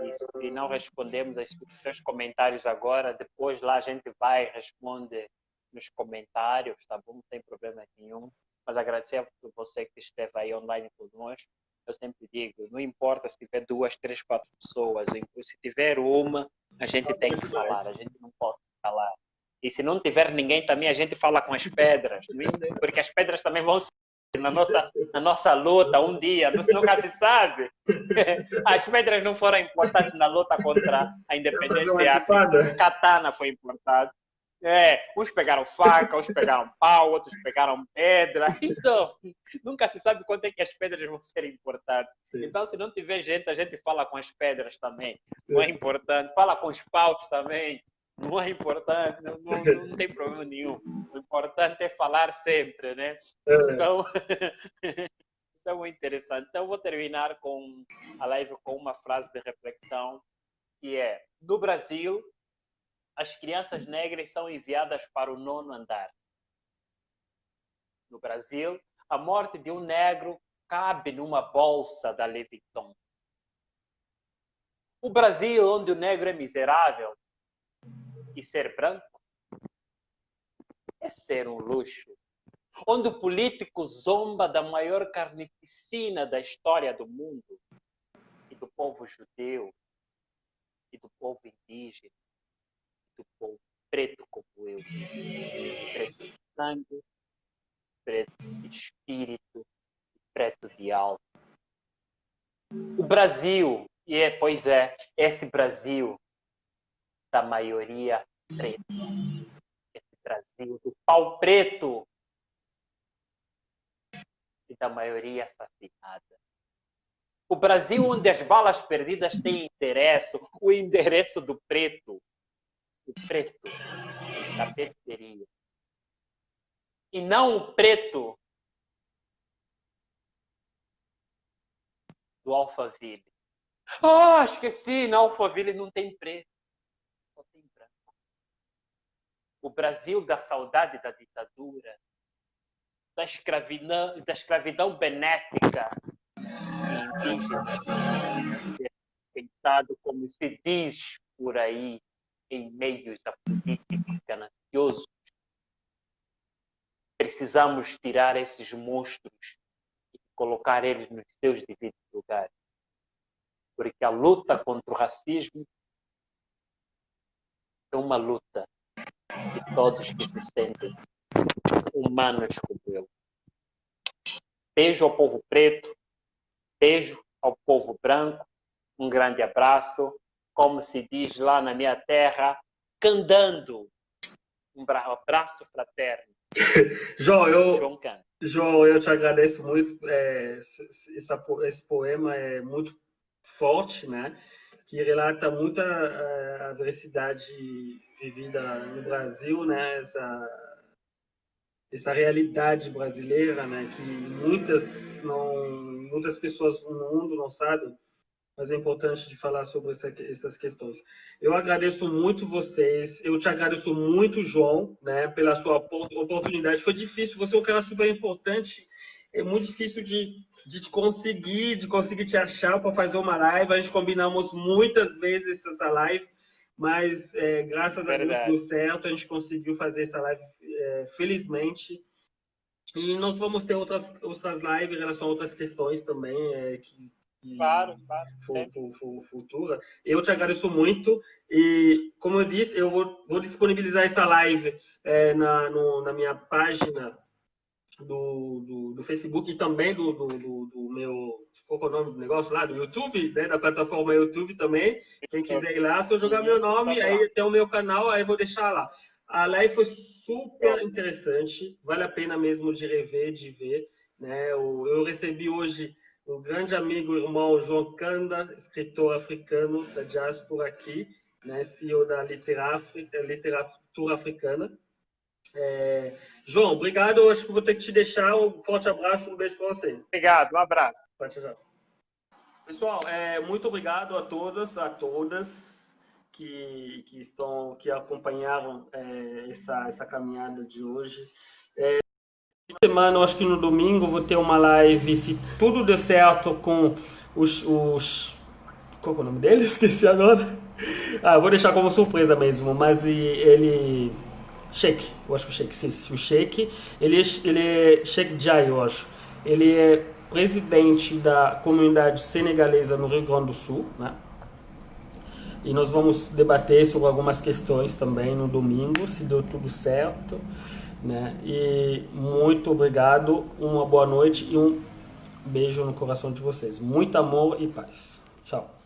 e se não respondemos aos seus comentários agora, depois lá a gente vai e responde nos comentários, tá bom? Não tem problema nenhum, mas agradecer a você que esteve aí online conosco. Eu sempre digo, não importa se tiver 2, 3, 4 pessoas, se tiver uma, a gente tem que falar, a gente não pode falar. E se não tiver ninguém também, a gente fala com as pedras, porque as pedras também vão ser na nossa luta um dia, nunca se sabe. As pedras não foram importantes na luta contra a independência africana. Katana foi importante. Uns pegaram faca, uns pegaram pau, outros pegaram pedra. Então, nunca se sabe quanto é que as pedras vão ser importantes. Então, se não tiver gente, a gente fala com as pedras também. Não é importante. Fala com os paus também. Não é importante. Não tem problema nenhum. O importante é falar sempre, né? Então, isso é muito interessante. Então, eu vou terminar com a live com uma frase de reflexão, que é: no Brasil, as crianças negras são enviadas para o 9º andar. No Brasil, a morte de um negro cabe numa bolsa da Louis Vuitton. O Brasil, onde o negro é miserável, e ser branco é ser um luxo. Onde o político zomba da maior carnificina da história do mundo, e do povo judeu, e do povo indígena, do povo preto como eu, preto de sangue, preto de espírito, preto de alma. O Brasil, pois é, esse Brasil da maioria preta, esse Brasil do pau preto e da maioria assassinada. O Brasil onde as balas perdidas têm endereço, o endereço do preto, o preto da periferia. E não o preto do Alphaville. Esqueci, na Alphaville não tem preto, só tem branco. O Brasil da saudade da ditadura, da escravidão benéfica e indígena, pensado como se diz por aí em meios apolíticos gananciosos. Precisamos tirar esses monstros e colocar eles nos seus devidos lugares. Porque a luta contra o racismo é uma luta de todos que se sentem humanos como eu. Beijo ao povo preto, beijo ao povo branco, um grande abraço. Como se diz lá na minha terra, candando. Um abraço fraterno. João, eu te agradeço muito. Esse poema é muito forte, né? Que relata muita adversidade vivida no Brasil, né? Essa realidade brasileira, né? Que muitas pessoas no mundo não sabem, mas é importante de falar sobre essas questões. Eu agradeço muito vocês, eu te agradeço muito, João, né, pela sua oportunidade. Foi difícil, você é um cara super importante é muito difícil de conseguir te achar para fazer uma live. A gente combinamos muitas vezes essa live, mas graças a Deus deu certo, a gente conseguiu fazer essa live felizmente. E nós vamos ter outras lives em relação a outras questões também, Claro. futura. Eu te agradeço muito e, como eu disse, eu vou disponibilizar essa live na minha página do Facebook e também do meu, qual é o nome do negócio lá, do YouTube, né, da plataforma YouTube também. Quem quiser ir lá, se eu jogar meu nome, aí tem o meu canal, aí eu vou deixar lá. A live foi super interessante, vale a pena mesmo de rever, de ver, né? Eu recebi hoje um grande amigo, irmão João Kanda, escritor africano da diáspora aqui, né? CEO da Literatura Africana. João, obrigado. Eu acho que vou ter que te deixar. Um forte abraço, um beijo para você. Obrigado, um abraço. Tchau. Pessoal, muito obrigado a todos, a todas que acompanharam essa caminhada de hoje. Semana, eu acho que no domingo vou ter uma live, se tudo der certo, com os qual é o nome dele? Esqueci agora. Eu vou deixar como surpresa mesmo, mas ele... Sheikh, eu acho que o Sheikh, sim, o Sheikh, ele é Sheikh Jai, eu acho. Ele é presidente da comunidade senegalesa no Rio Grande do Sul, né? E nós vamos debater sobre algumas questões também no domingo, se deu tudo certo, né? E muito obrigado, uma boa noite e um beijo no coração de vocês. Muito amor e paz. Tchau.